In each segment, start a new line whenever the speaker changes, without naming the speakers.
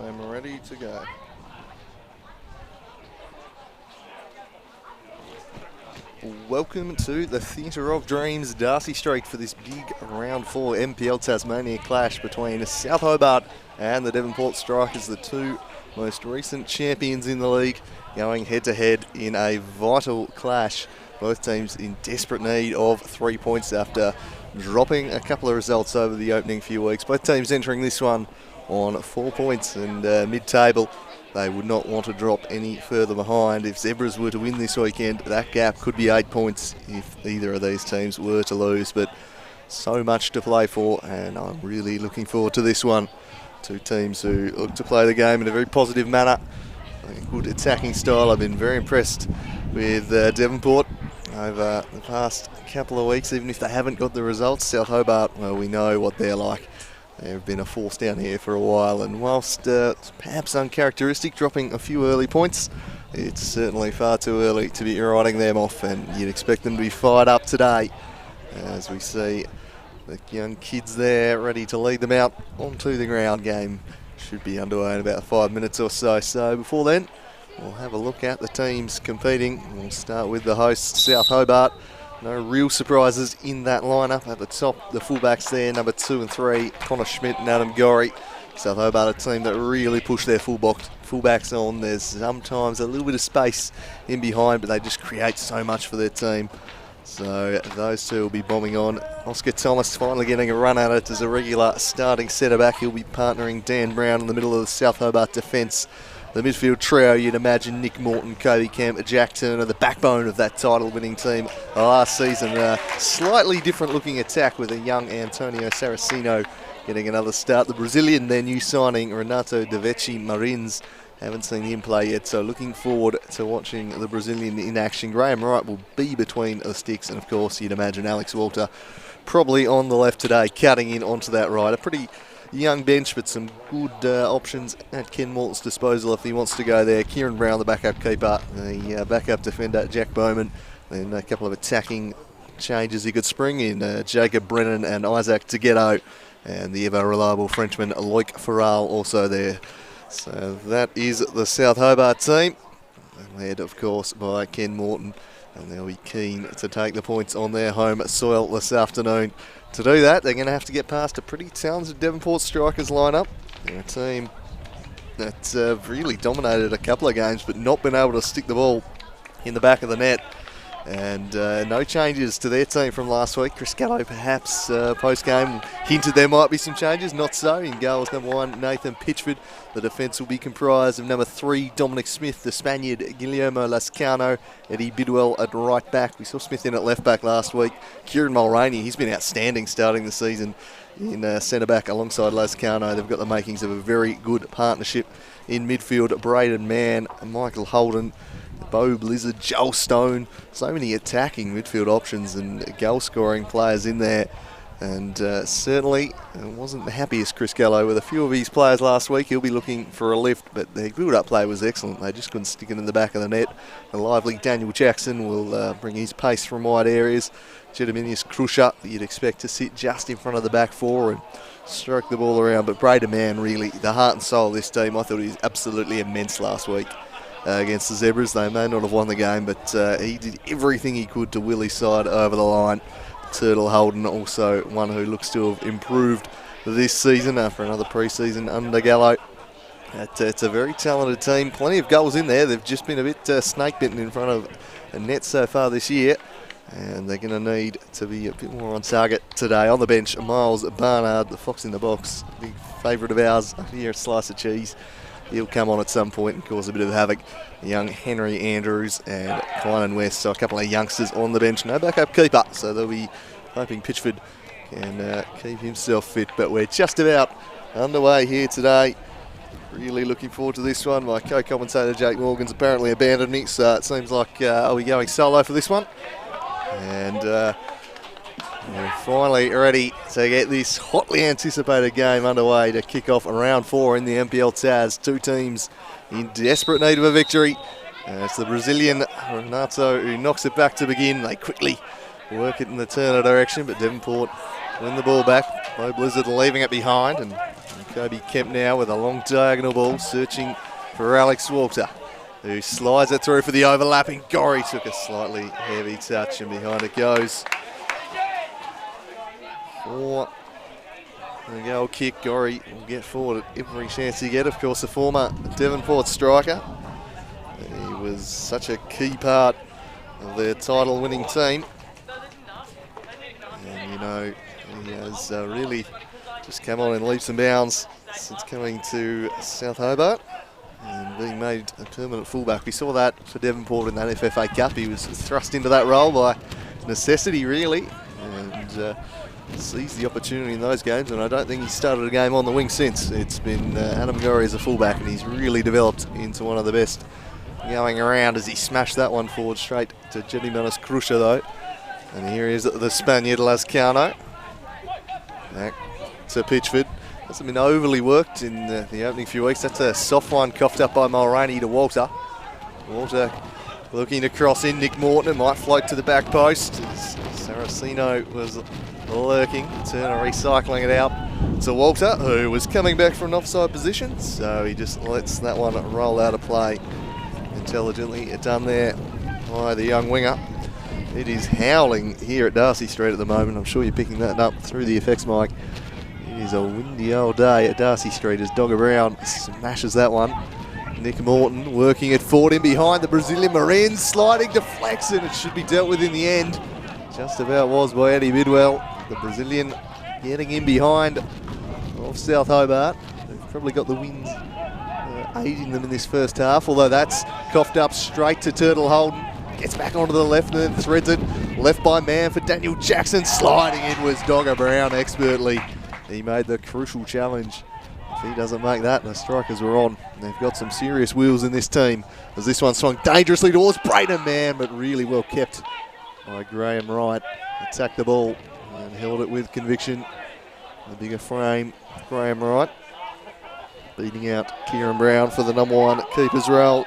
I'm ready to go. Welcome to the Theatre of Dreams, Darcy Street, for this big round 4 NPL Tasmania clash between South Hobart and the Devonport Strikers, the two most recent champions in the league, going head to head in a vital clash. Both teams in desperate need of 3 points after dropping a couple of results over the opening few weeks. Both teams entering this one on 4 points and mid-table. They would not want to drop any further behind. If Zebras were to win this weekend, that gap could be 8 points if either of these teams were to lose. But so much to play for, and I'm really looking forward to this one. Two teams who look to play the game in a very positive manner. A good attacking style. I've been very impressed with Devonport over the past couple of weeks, even if they haven't got the results. South Hobart, well, we know what they're like. They've been a force down here for a while, and whilst perhaps uncharacteristic, dropping a few early points, it's certainly far too early to be writing them off, and you'd expect them to be fired up today as we see the young kids there ready to lead them out onto the ground. Game should be underway in about 5 minutes or so. So before then, we'll have a look at the teams competing. We'll start with the hosts, South Hobart. No real surprises in that lineup. At the top, the fullbacks there, number 2 and 3, Connor Schmidt and Adam Gorey. South Hobart, a team that really push their fullbacks on. There's sometimes a little bit of space in behind, but they just create so much for their team. So those two will be bombing on. Oscar Thomas finally getting a run at it as a regular starting centre-back. He'll be partnering Dan Brown in the middle of the South Hobart defence. The midfield trio, you'd imagine Nick Morton, Kobe Kemp, Jack Turner, the backbone of that title-winning team last season. A slightly different-looking attack with a young Antonio Saraceno getting another start. The Brazilian, their new signing, Renato Devecchi Marins, haven't seen him play yet, so looking forward to watching the Brazilian in action. Graham Wright will be between the sticks, and of course, you'd imagine Alex Walter probably on the left today, cutting in onto that right. A pretty young bench, but some good options at Ken Morton's disposal if he wants to go there. Kieran Brown, the backup keeper, the backup defender, Jack Bowman, then a couple of attacking changes he could spring in, Jacob Brennan and Isaac Togetto, and the ever-reliable Frenchman, Loic Farral, also there. So that is the South Hobart team, led, of course, by Ken Morton, and they'll be keen to take the points on their home soil this afternoon. To do that, they're going to have to get past a pretty talented Devonport Strikers lineup. They're a team that's really dominated a couple of games, but not been able to stick the ball in the back of the net. And no changes to their team from last week. Chris Gallo perhaps post-game hinted there might be some changes. Not so. In goals, number 1, Nathan Pitchford. The defence will be comprised of number 3, Dominic Smith, the Spaniard, Guillermo Lascano, Eddie Bidwell at right back. We saw Smith in at left back last week. Kieran Mulroney, he's been outstanding starting the season in centre back alongside Lascano. They've got the makings of a very good partnership in midfield. Braden Mann, Michael Holden, Bo Blizzard, Joel Stone, so many attacking midfield options and goal-scoring players in there. And certainly wasn't the happiest, Chris Gallo, with a few of his players last week. He'll be looking for a lift, but their build-up play was excellent. They just couldn't stick it in the back of the net. The lively Daniel Jackson will bring his pace from wide areas. Jediminius Crusher, you'd expect to sit just in front of the back four and stroke the ball around. But Braden Mann, really, the heart and soul of this team. I thought he was absolutely immense last week against the Zebras. They may not have won the game, but he did everything he could to will his side over the line. Turtle Holden, also one who looks to have improved this season after another pre-season under Gallo. It's a very talented team. Plenty of goals in there. They've just been a bit snake-bitten in front of a net so far this year, and they're going to need to be a bit more on target today. On the bench, Miles Barnard, the fox in the box, big favourite of ours here at Slice of Cheese. He'll come on at some point and cause a bit of havoc. Young Henry Andrews and Kynan West, so a couple of youngsters on the bench. No backup keeper, so they'll be hoping Pitchford can keep himself fit. But we're just about underway here today. Really looking forward to this one. My co-commentator Jake Morgan's apparently abandoned me, so it seems like I'll be going solo for this one. And we're finally ready to get this hotly anticipated game underway to kick off round 4 in the NPL TAS. Two teams in desperate need of a victory. It's the Brazilian Renato who knocks it back to begin. They quickly work it in the Turner direction, but Devonport win the ball back. Bo Blizzard leaving it behind, and Kobe Kemp now with a long diagonal ball, searching for Alex Walter, who slides it through for the overlapping. Gorry took a slightly heavy touch and behind it goes. For the goal kick, Gorry will get forward at every chance he gets. Of course, the former Devonport striker. He was such a key part of their title-winning team. And, you know, he has really just come on in leaps and bounds since coming to South Hobart and being made a permanent fullback. We saw that for Devonport in that FFA Cup. He was thrust into that role by necessity, really, and seized the opportunity in those games, and I don't think he's started a game on the wing since. It's been Adam Gorry as a fullback, and he's really developed into one of the best going around as he smashed that one forward straight to Jenny Manis Crusher, though. And here is the Spaniard Lascano. Back to Pitchford. Hasn't been overly worked in the opening few weeks. That's a soft one coughed up by Mulroney to Walter. Walter looking to cross in. Nick Morton. It might float to the back post. As Saraceno was lurking. Turner recycling it out to Walter, who was coming back from an offside position. So he just lets that one roll out of play intelligently. Done there by the young winger. It is howling here at Darcy Street at the moment. I'm sure you're picking that up through the effects mic. It is a windy old day at Darcy Street as Dogger Brown smashes that one. Nick Morton working it forward in behind the Brazilian Marines, sliding, deflects, and it should be dealt with in the end. Just about was by Eddie Bidwell. The Brazilian getting in behind of South Hobart. They've probably got the wins aiding them in this first half, although that's coughed up straight to Turtle Holden. Gets back onto the left and then threads it. Left by man for Daniel Jackson. Sliding in was Dogger Brown expertly. He made the crucial challenge. If he doesn't make that, the Strikers were on. They've got some serious wheels in this team as this one swung dangerously towards Braden Man, but really well kept by Graham Wright. Attacked the ball and held it with conviction. The bigger frame, Graham Wright. Beating out Kieran Brown for the number one keeper's role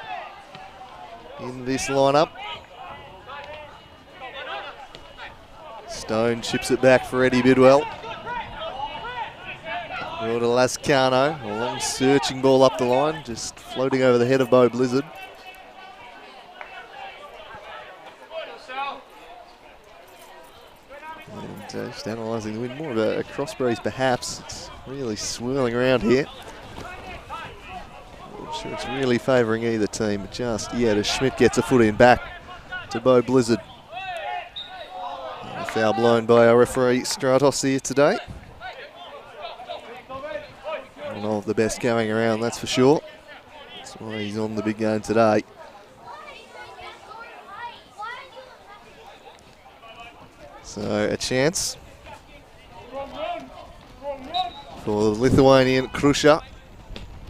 in this lineup. Stone chips it back for Eddie Bidwell. Well to Lascano, a long searching ball up the line, just floating over the head of Bo Blizzard. And just analysing the wind, more of a cross breeze perhaps. It's really swirling around here. I'm sure it's really favouring either team, but just yet as Schmidt gets a foot in back to Bo Blizzard. And a foul blown by our referee Stratos here today. One of the best going around, that's for sure. That's why he's on the big game today. So a chance for the Lithuanian Krusha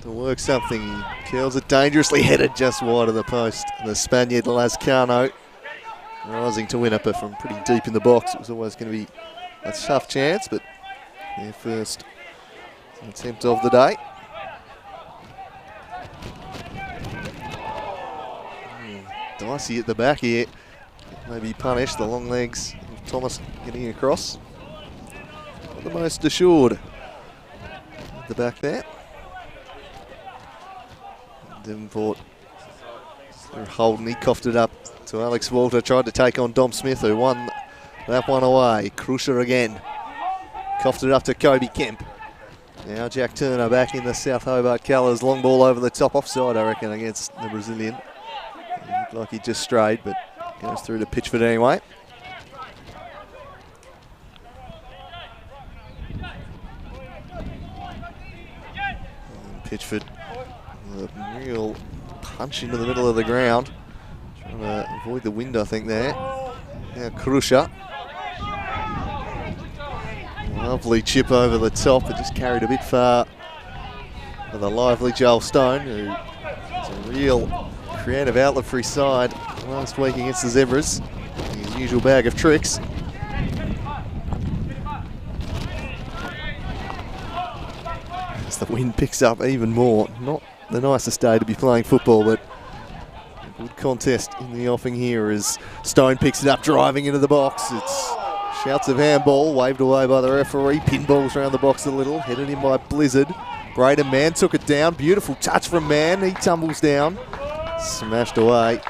to work something. He curls it dangerously, headed just wide of the post. The Spaniard Lascano rising to win it, but from pretty deep in the box. It was always going to be a tough chance, but their first attempt of the day. Darcy at the back here. Maybe punish the long legs of Thomas getting across. Not the most assured at the back there. Devonport Holden, he coughed it up to Alex Walter, tried to take on Dom Smith, who won that one away. Crusher again. Coughed it up to Kobe Kemp. Now Jack Turner back in the South Hobart colours. Long ball over the top, offside I reckon against the Brazilian. It looked like he just strayed, but goes through to Pitchford anyway. And Pitchford, a real punch into the middle of the ground. Trying to avoid the wind, I think, there. Now Krusha. Lovely chip over the top, but just carried a bit far for the lively Joel Stone, who is a real creative outlet for his side last week against the Zebras. His usual bag of tricks. As the wind picks up even more. Not the nicest day to be playing football, but a good contest in the offing here as Stone picks it up, driving into the box. It's shouts of handball, waved away by the referee. Pinballs around the box a little, headed in by Blizzard. Braden Mann took it down. Beautiful touch from Mann. He tumbles down. Smashed away.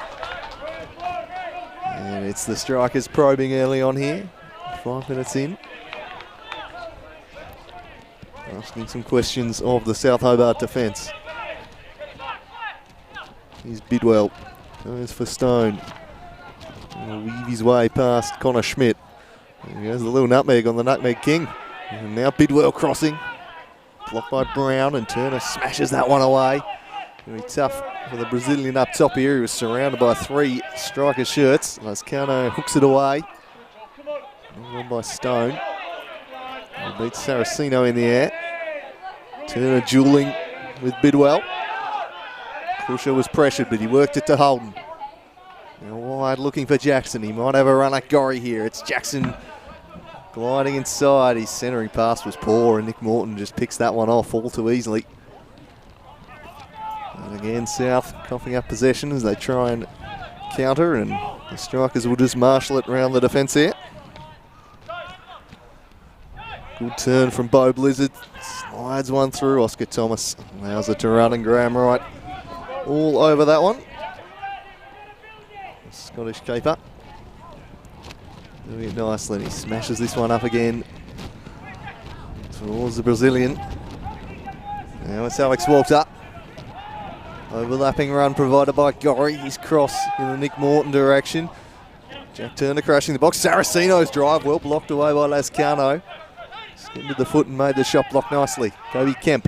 And it's the Strikers probing early on here. 5 minutes in. Asking some questions of the South Hobart defence. Here's Bidwell. Goes for Stone. He'll weave his way past Connor Schmidt. There goes the little nutmeg on the Nutmeg King. And now Bidwell crossing. Blocked by Brown, and Turner smashes that one away. Very tough for the Brazilian up top here. He was surrounded by 3 Striker shirts. Lascano hooks it away. Run by Stone. He beats Saraceno in the air. Turner dueling with Bidwell. Crusher was pressured, but he worked it to Holden. Now wide looking for Jackson. He might have a run at Gorry here. It's Jackson gliding inside. His centering pass was poor, and Nick Morton just picks that one off all too easily. And again, South coughing up possession as they try and counter, and the Strikers will just marshal it around the defence here. Good turn from Bo Blizzard. Slides one through. Oscar Thomas allows it to run, and Graham Wright all over that one. The Scottish keeper doing it nicely. He smashes this one up again towards the Brazilian. Now it's Alex Walter. Overlapping run provided by Gorry. His cross in the Nick Morton direction. Jack Turner crashing the box. Saraceno's drive well blocked away by Lascano. Skimmed the foot and made the shot block nicely. Kobe Kemp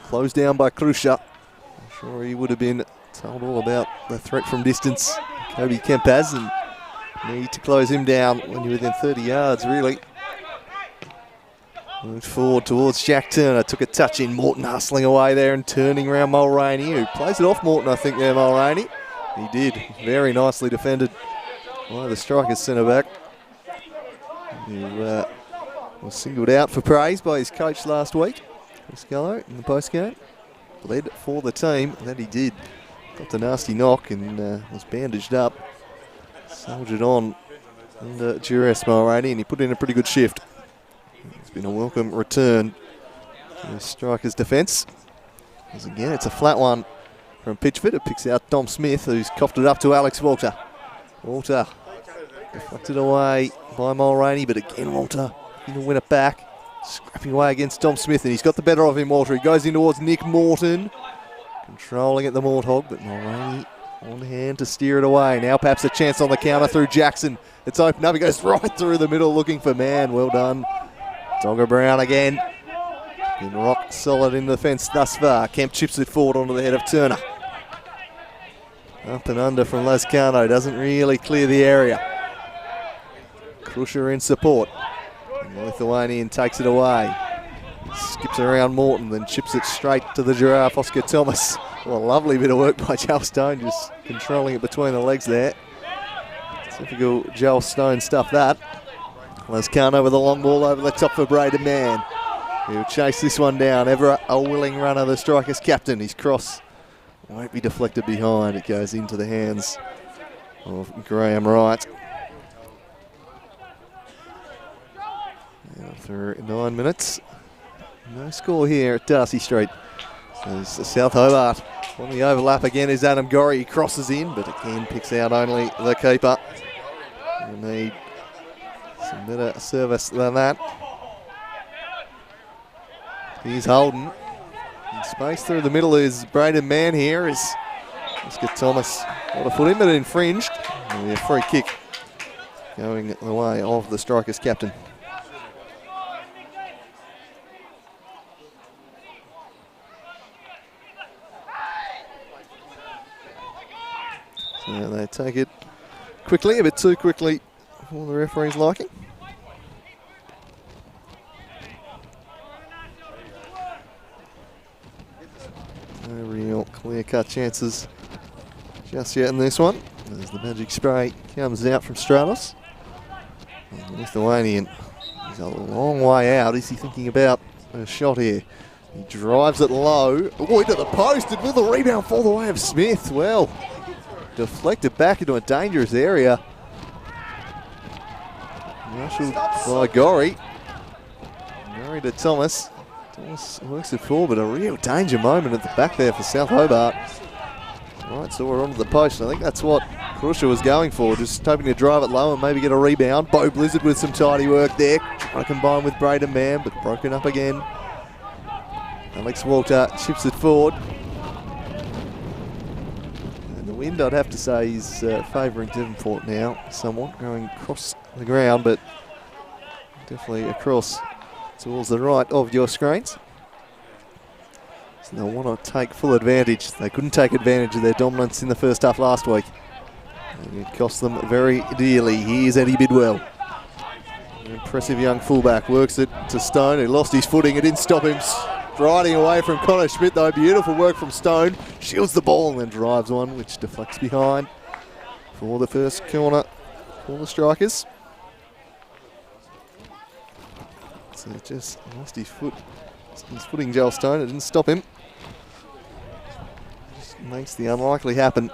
closed down by Crusher. I'm sure he would have been told all about the threat from distance Kobe Kemp has, and need to close him down when you're within 30 yards, really. Moved forward towards Jack Turner. Took a touch in. Morton hustling away there and turning around Mulraney, who plays it off Morton, I think, there, Mulraney. He did. Very nicely defended by the Strikers centre-back, who was singled out for praise by his coach last week, Chris Gallo, in the post-game. Bled for the team. That he did. Got the nasty knock and was bandaged up. Soldiered on under duress, Mulraney, and he put in a pretty good shift. It's been a welcome return to the Strikers' defence. As again, it's a flat one from Pitchford. It picks out Dom Smith, who's coughed it up to Alex Walter. Walter deflected away by Mulraney, but again, Walter going to win it back. Scrapping away against Dom Smith, and he's got the better of him, Walter. He goes in towards Nick Morton. Controlling at the Morthog, but Mulraney on hand to steer it away. Now perhaps a chance on the counter through Jackson. It's open up. He goes right through the middle looking for Mann. Well done. Dogger Brown again. Been rock solid in the defence thus far. Kemp chips it forward onto the head of Turner. Up and under from Lascano. Doesn't really clear the area. Crusher in support. And the Lithuanian takes it away. Skips around Morton, then chips it straight to the giraffe, Oscar Thomas. Well, a lovely bit of work by Joel Stone, just controlling it between the legs there. Typical Joel Stone stuff, that. Lascano with a long ball over the top for Braden Mann. He'll chase this one down. Ever a willing runner, the Strikers captain. His cross won't be deflected behind. It goes into the hands of Graham Wright. After 9 minutes, no score here at Darcy Street. So South Hobart on the overlap again is Adam Gorry. He crosses in, but again picks out only the keeper. We need some better service than that. Here's Holden. In space through the middle is Braden Mann here. Is Oscar Thomas got a foot in, but infringed. A free kick going the way of the Strikers captain. So they take it quickly, a bit too quickly for the referee's liking. No real clear-cut chances just yet in this one. As the magic spray comes out from Stratos. The Lithuanian is a long way out. Is he thinking about a shot here? He drives it low. Oh, into the post, and will the rebound fall the way of Smith? Well, deflected back into a dangerous area. Marshalled by Gorry. Gorry to Thomas. Works it forward, but a real danger moment at the back there for South Hobart. Right, so we're onto the post. I think that's what Crusher was going for, just hoping to drive it low and maybe get a rebound. Bo Blizzard with some tidy work there, trying to combine with Braden Mann, but broken up again. Alex Walter chips it forward. And the wind, I'd have to say, is favouring Devonport now somewhat, going across the ground, but definitely across towards the right of your screens. So they'll want to take full advantage. They couldn't take advantage of their dominance in the first half last week. And it cost them very dearly. Here's Eddie Bidwell. An impressive young fullback, works it to Stone, who lost his footing. It didn't stop him striding away from Connor Schmidt though. Beautiful work from Stone. Shields the ball and then drives one, which deflects behind for the first corner for the Strikers. So just lost his footing, Joel Stone. It didn't stop him. Just makes the unlikely happen.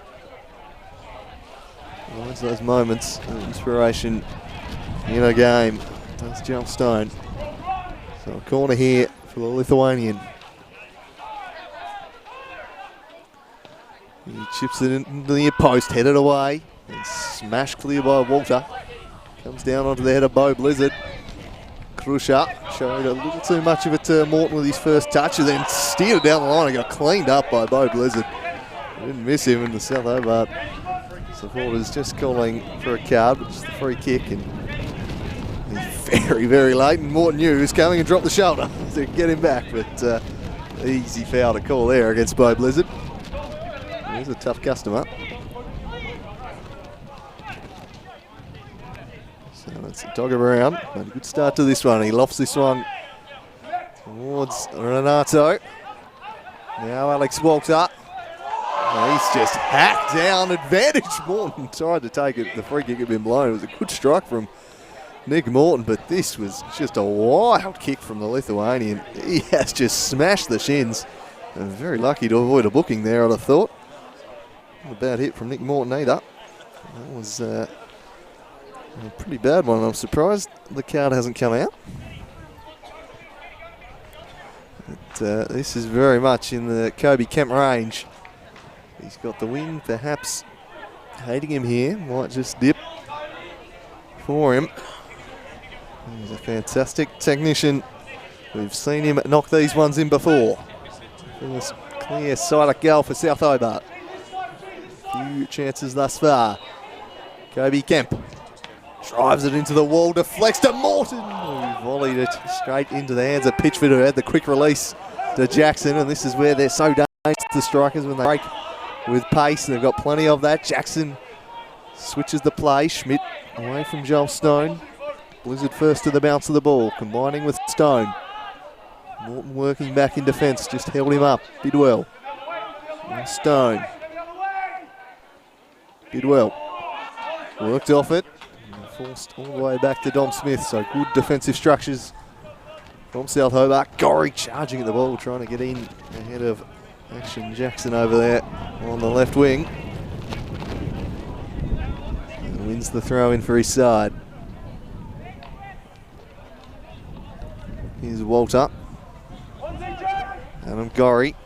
It's those moments of inspiration in a game. Does Joel Stone. So a corner here for the Lithuanian. He chips it into the post, headed away, and smashed clear by Walter. Comes down onto the head of Bo Blizzard. Crusher showed a little too much of it to Morton with his first touch, and then steered it down the line and got cleaned up by Bo Blizzard. Didn't miss him in the South Hobart supporters just calling for a card, but just the free kick, and he's very, very late, and Morton knew he was coming and dropped the shoulder to get him back, but easy foul to call there against Bo Blizzard. He's a tough customer. So it's a dog around, but a good start to this one. He lofts this one towards Renato. Now Alex walks up. He's just hacked down. Advantage. Morton tried to take it. The free kick had been blown. It was a good strike from Nick Morton, but this was just a wild kick from the Lithuanian. He has just smashed the shins. And very lucky to avoid a booking there, I'd have thought. Not a bad hit from Nick Morton either. That was a pretty bad one. I'm surprised the card hasn't come out. But this is very much in the Kobe Kemp range. He's got the win, perhaps hating him here. Might just dip for him. He's a fantastic technician. We've seen him knock these ones in before. First clear sighted goal for South Hobart. Few chances thus far. Kobe Kemp drives it into the wall, deflects to Morton, who volleyed it straight into the hands of Pitchford, who had the quick release to Jackson, and this is where they're so dangerous, the Strikers, when they break with pace, and they've got plenty of that. Jackson switches the play. Schmidt away from Joel Stone. Blizzard first to the bounce of the ball, combining with Stone. Morton working back in defence, just held him up. Bidwell. And Stone. Bidwell worked off it. And forced all the way back to Dom Smith, so good defensive structures from South Hobart. Gorry charging at the ball, trying to get in ahead of Action Jackson over there on the left wing. And wins the throw in for his side. Here's Walter. Adam Gorry.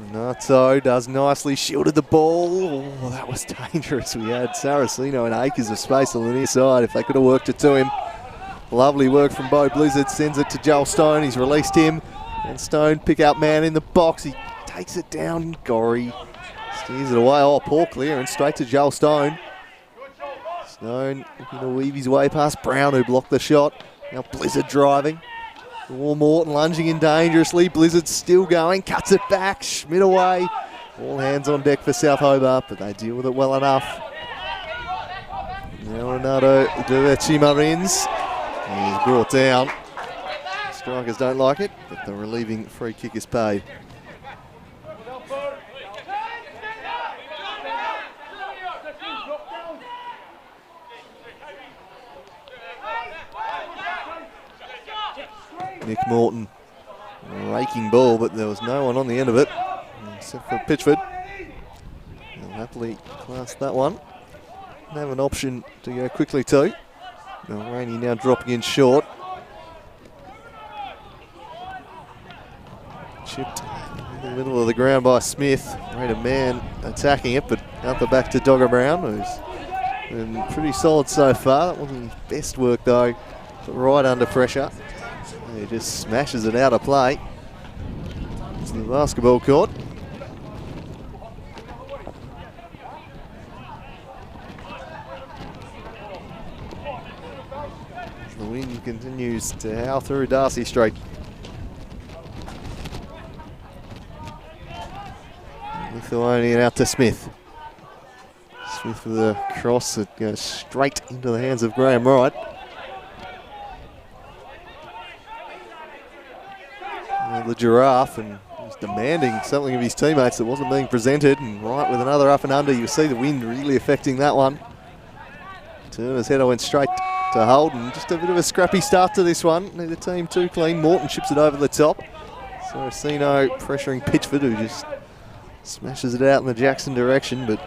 Renato does nicely, shielded the ball. Oh, that was dangerous. We had Saraceno and acres of space on the near side if they could have worked it to him. Lovely work from Bo Blizzard, sends it to Joel Stone. He's released him. And Stone, pick up man in the box. He takes it down. Gorry steers it away. Oh, poor clearance straight to Joel Stone. Stone looking to weave his way past Brown, who blocked the shot. Now Blizzard driving. Morton lunging in dangerously. Blizzard still going. Cuts it back. Schmidt away. All hands on deck for South Hobart, but they deal with it well enough. Now Renato de Marins. He's brought down. Strikers don't like it, but the relieving free kick is paid. Nick Morton, raking ball, but there was no one on the end of it, except for Pitchford. He'll happily class that one. And have an option to go quickly too. Mulroney now dropping in short. Chipped in the middle of the ground by Smith. Great a man attacking it, but out the back to Dogger Brown, who's been pretty solid so far. That wasn't his best work though, but right under pressure. He just smashes it out of play. It's the basketball court. The wind continues to howl through Darcy Street. Lithuanian out to Smith. Smith with a cross that goes straight into the hands of Graham Wright. The Giraffe, and he's demanding something of his teammates that wasn't being presented, and Wright with another up and under. You see the wind really affecting that one. Turner's header went straight to Holden. Just a bit of a scrappy start to this one. Neither team too clean. Morton chips it over the top. Saraceno pressuring Pitchford, who just smashes it out in the Jackson direction, but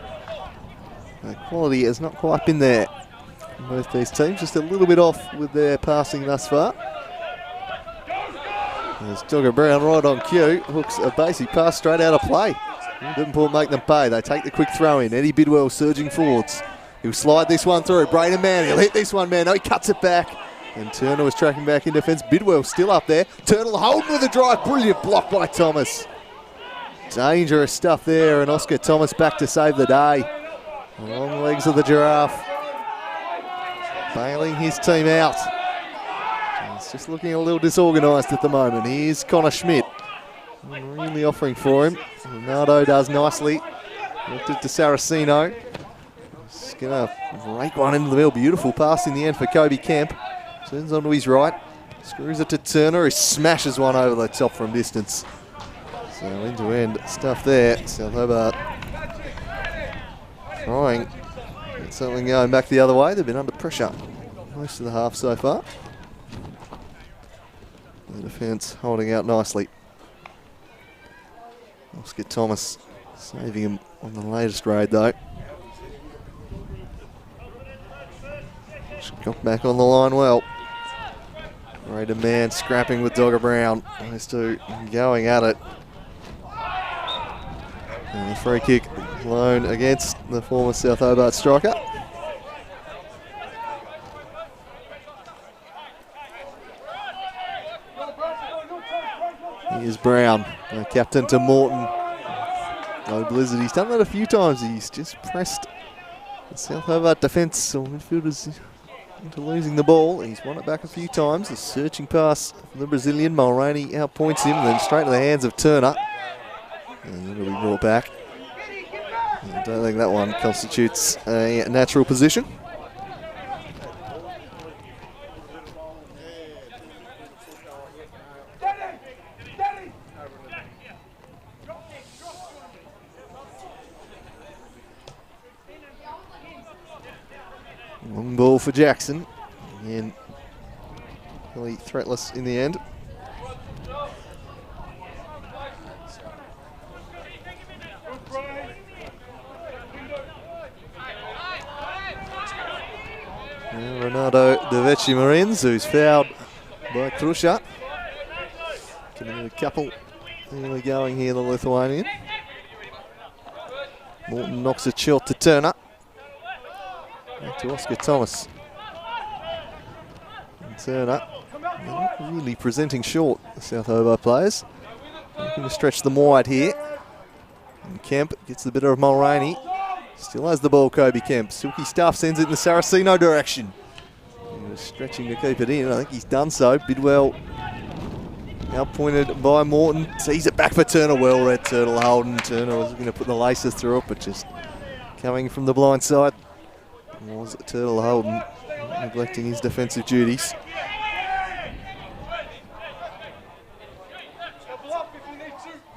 the quality has not quite been there from both these teams. Just a little bit off with their passing thus far. There's Dogger Brown right on cue. Hooks a basic pass straight out of play. Devonport make them pay. They take the quick throw in. Eddie Bidwell surging forwards. He'll slide this one through. Braden Mann, he'll hit this one, man. No, he cuts it back. And Turner was tracking back in defence. Bidwell still up there. Turtle Holden with a drive. Brilliant block by Thomas. Dangerous stuff there. And Oscar Thomas back to save the day. Long legs of the Giraffe. Bailing his team out. He's just looking a little disorganised at the moment. Here's Connor Schmidt. Really offering for him. Ronaldo does nicely. Left it to Saraceno. He's going to rake one into the middle. Beautiful pass in the end for Kobe Kemp. Turns onto his right. Screws it to Turner, who smashes one over the top from distance. So end-to-end stuff there. South Hobart trying to get something going back the other way. They've been under pressure most of the half so far. The defence holding out nicely. Oscar Thomas saving him on the latest raid though. Got back on the line well. Raider Man scrapping with Dogger Brown. Those two going at it. And the free kick blown against the former South Hobart striker. Here's Brown, captain to Morton. No Blizzard, he's done that a few times. He's just pressed the South Hobart defence or midfielders into losing the ball. He's won it back a few times. A searching pass from the Brazilian. Mulroney outpoints him, then straight to the hands of Turner. And it'll be brought back. I don't think that one constitutes a natural position. Long ball for Jackson. Again, really threatless in the end. And Renato De Marins, who's fouled by Krusha. Getting a couple nearly going here, the Lithuanian. Morton knocks it short to Turner. Back to Oscar Thomas. And Turner, not really presenting short, the South Hobart players. Looking to stretch them wide here. And Kemp gets the better of Mulroney. Still has the ball, Kobe Kemp. Silky stuff, sends it in the Saraceno direction. He was stretching to keep it in. I think he's done so. Bidwell now pointed by Morton. Sees it back for Turner. Well read Turtle Holden. Turner was going to put the laces through it, but just coming from the blind side was Turtle Holden, neglecting his defensive duties.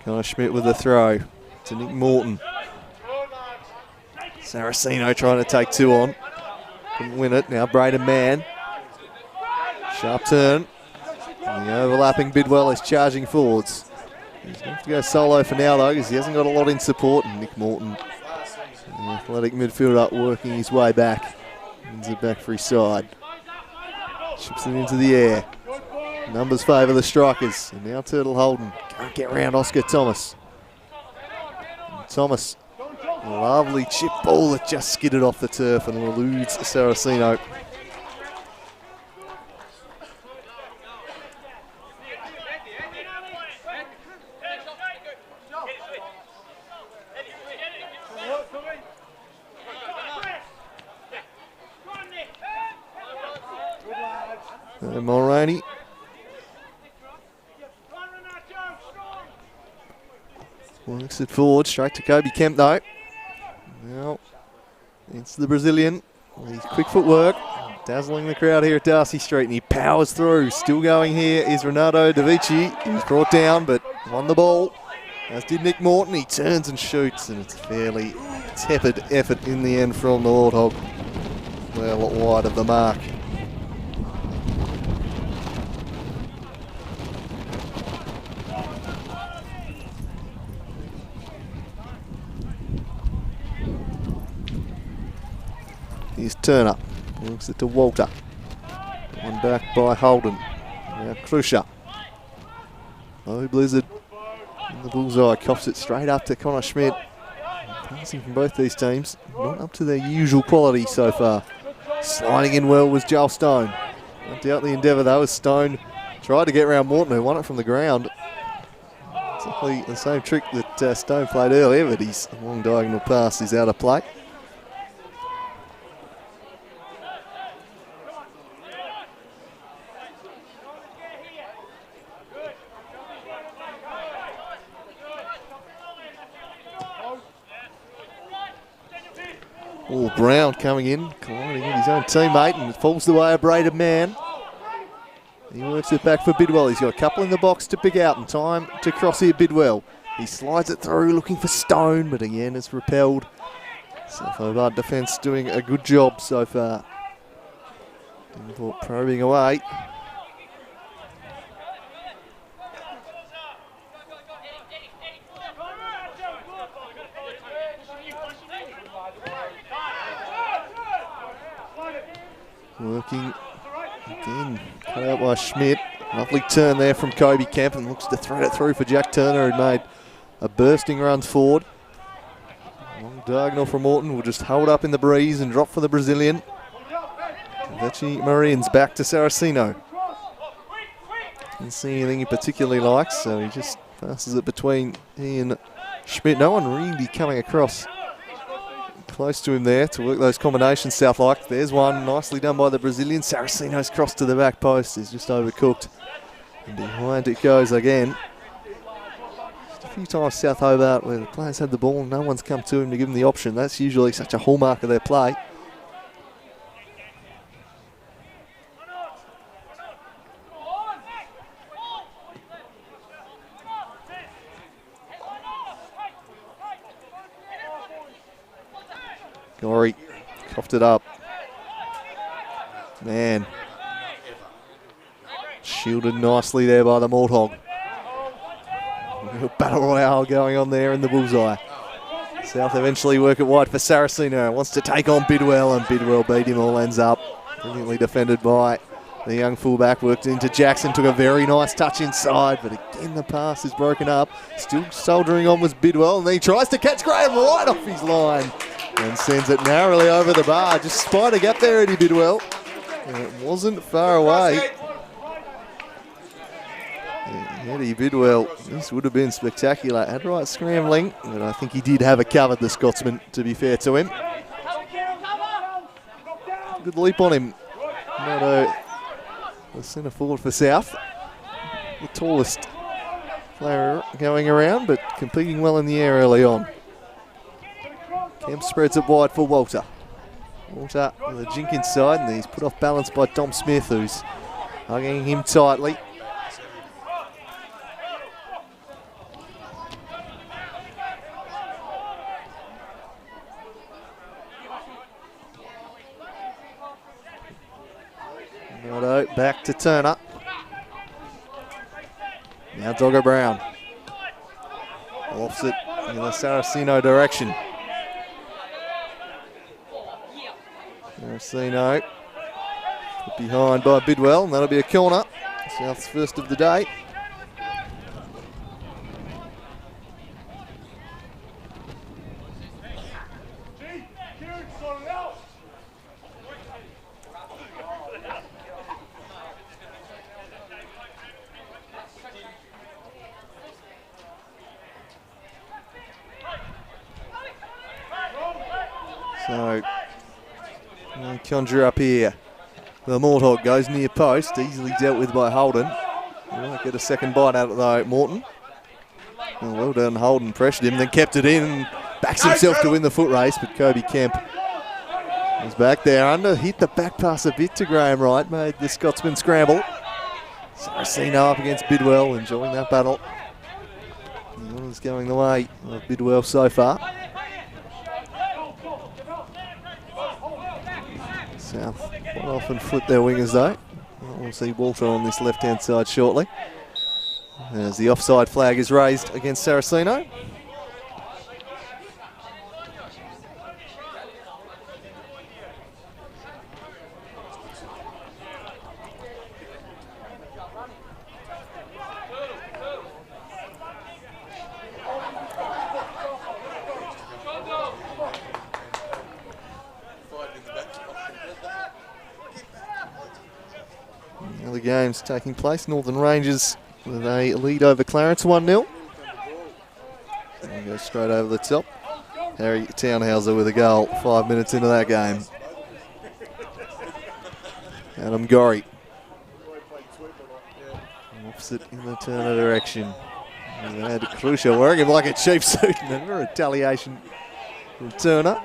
Connor Schmidt with the throw to Nick Morton. Saraceno trying to take two on. Couldn't win it. Now Braden Mann. Sharp turn. And the overlapping Bidwell is charging forwards. He's going to have to go solo for now though, because he hasn't got a lot in support. And Nick Morton, the athletic midfielder, working his way back. Wins it back for his side. Chips it into the air. Numbers favour the Strikers. And now Turtle Holden can't get round Oscar Thomas. And Thomas, a lovely chip ball that just skidded off the turf and eludes Saraceno. Mulroney. Works it forward, straight to Kobe Kemp though. Now, it's the Brazilian. His quick footwork, dazzling the crowd here at Darcy Street, and he powers through. Still going here is Renato De Vici. He was brought down, but won the ball, as did Nick Morton. He turns and shoots, and it's a fairly tepid effort in the end from the Warthog. Well wide of the mark. Here's Turner, looks it to Walter. One back by Holden. Now Krusher. Oh, Blizzard in the bullseye, coughs it straight up to Connor Schmidt. Passing from both these teams, not up to their usual quality so far. Sliding in well was Joel Stone. Not doubt the endeavour though, as Stone tried to get around Morton, who won it from the ground. Exactly the same trick that Stone played earlier, but his long diagonal pass is out of play. Oh, Brown coming in, colliding with his own teammate, and falls the way of Braden Man. He works it back for Bidwell. He's got a couple in the box to pick out, and time to cross here, Bidwell. He slides it through, looking for Stone, but again it's repelled. South Hobart defence doing a good job so far. Devonport probing away. Working again, cut out by Schmidt. Lovely turn there from Kobe Kemp, and looks to thread it through for Jack Turner, who made a bursting run forward. Long diagonal from Morton, will just hold up in the breeze and drop for the Brazilian. Vecchi Marines back to Saraceno. Didn't see anything he particularly likes, so he just passes it between he and Schmidt. No one really coming across close to him there to work those combinations South like. There's one nicely done by the Brazilian. Saraceno's cross to the back post is just overcooked. And behind it goes again. Just a few times South Hobart where the players had the ball and no one's come to him to give them the option. That's usually such a hallmark of their play. Gorey coughed it up. Man. Shielded nicely there by the Warthog. Real battle royale going on there in the bullseye. South eventually work it wide for Saraceno. Wants to take on Bidwell, and Bidwell beat him all ends up. Brilliantly defended by the young fullback. Worked into Jackson, took a very nice touch inside, but again the pass is broken up. Still soldiering on was Bidwell, and then he tries to catch Graham right off his line. And sends it narrowly over the bar. Just spied a gap there, Eddie Bidwell. And it wasn't far away. Eddie Bidwell, this would have been spectacular. Had right scrambling, but I think he did have it covered, the Scotsman, to be fair to him. Good leap on him. Not the centre forward for South. The tallest player going around, but competing well in the air early on. Kemp spreads it wide for Walter. Walter with a jink inside, and he's put off balance by Dom Smith, who's hugging him tightly. Righto, back to Turner. Now Dogger Brown. Lofts it in the Saraceno direction. Saraceno put behind by Bidwell, and that'll be a corner. South's first of the day. So, conjure up here. The Morthog goes near post, easily dealt with by Holden. He might get a second bite out of it though, Morton. Well done, Holden pressured him, then kept it in and backs himself to win the foot race, but Kobe Kemp was back there under, hit the back pass a bit to Graham Wright, made the Scotsman scramble. Saraceno up against Bidwell, enjoying that battle. It was going the way of Bidwell so far. South quite often flip their wingers though. We'll see Walter on this left-hand side shortly. As the offside flag is raised against Saraceno. The game's taking place. Northern Rangers with a lead over Clarence, 1-0. And goes straight over the top. Harry Townhauser with a goal 5 minutes into that game. Adam Gorry. Opposite in the Turner direction. And they had Krusha wearing him like a cheap suit. Never retaliation from Turner.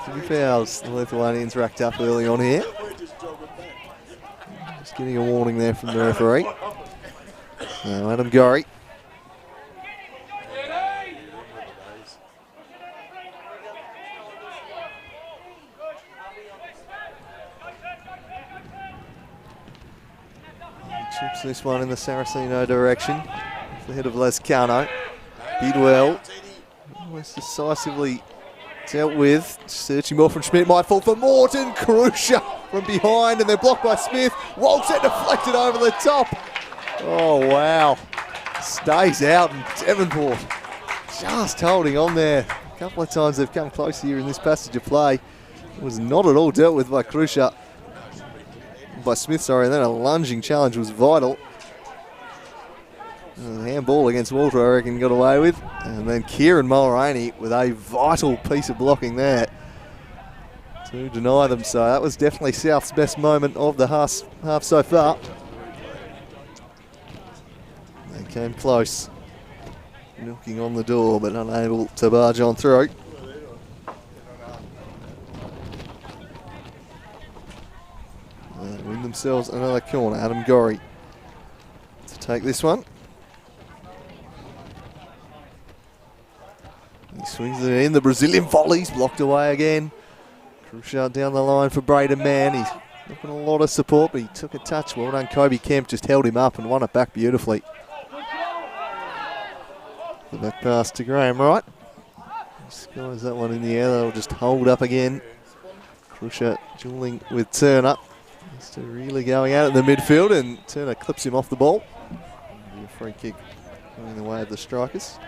2 fouls the Lithuanians racked up early on here. Just getting a warning there from the referee. So Adam Gorry. Chips this one in the Saraceno direction. The head of Lascano. Bidwell almost decisively dealt with. Searching more from Schmidt. Might fall for Morton. Krusha from behind, and they're blocked by Smith. Waltz it deflected over the top. Oh, wow. Stays out, and Devonport just holding on there. A couple of times they've come close here in this passage of play. It was not at all dealt with by Krusha. By Smith, sorry, and then a lunging challenge was vital. And the handball against Walter, I reckon, got away with. And then Kieran Mulroney with a vital piece of blocking there to deny them. So that was definitely South's best moment of the half so far. They came close, knocking on the door, but unable to barge on through. Win themselves another corner. Adam Gorry to take this one. He swings it in. The Brazilian volleys blocked away again. Krusha down the line for Braden Mann. He's looking a lot of support, but he took a touch. Well done, Kobe Kemp just held him up and won it back beautifully. The back pass to Graham Wright. Skies that one in the air. They'll just hold up again. Krusha dueling with Turner. Just really going out in the midfield, and Turner clips him off the ball. A free kick going the way of the Strikers.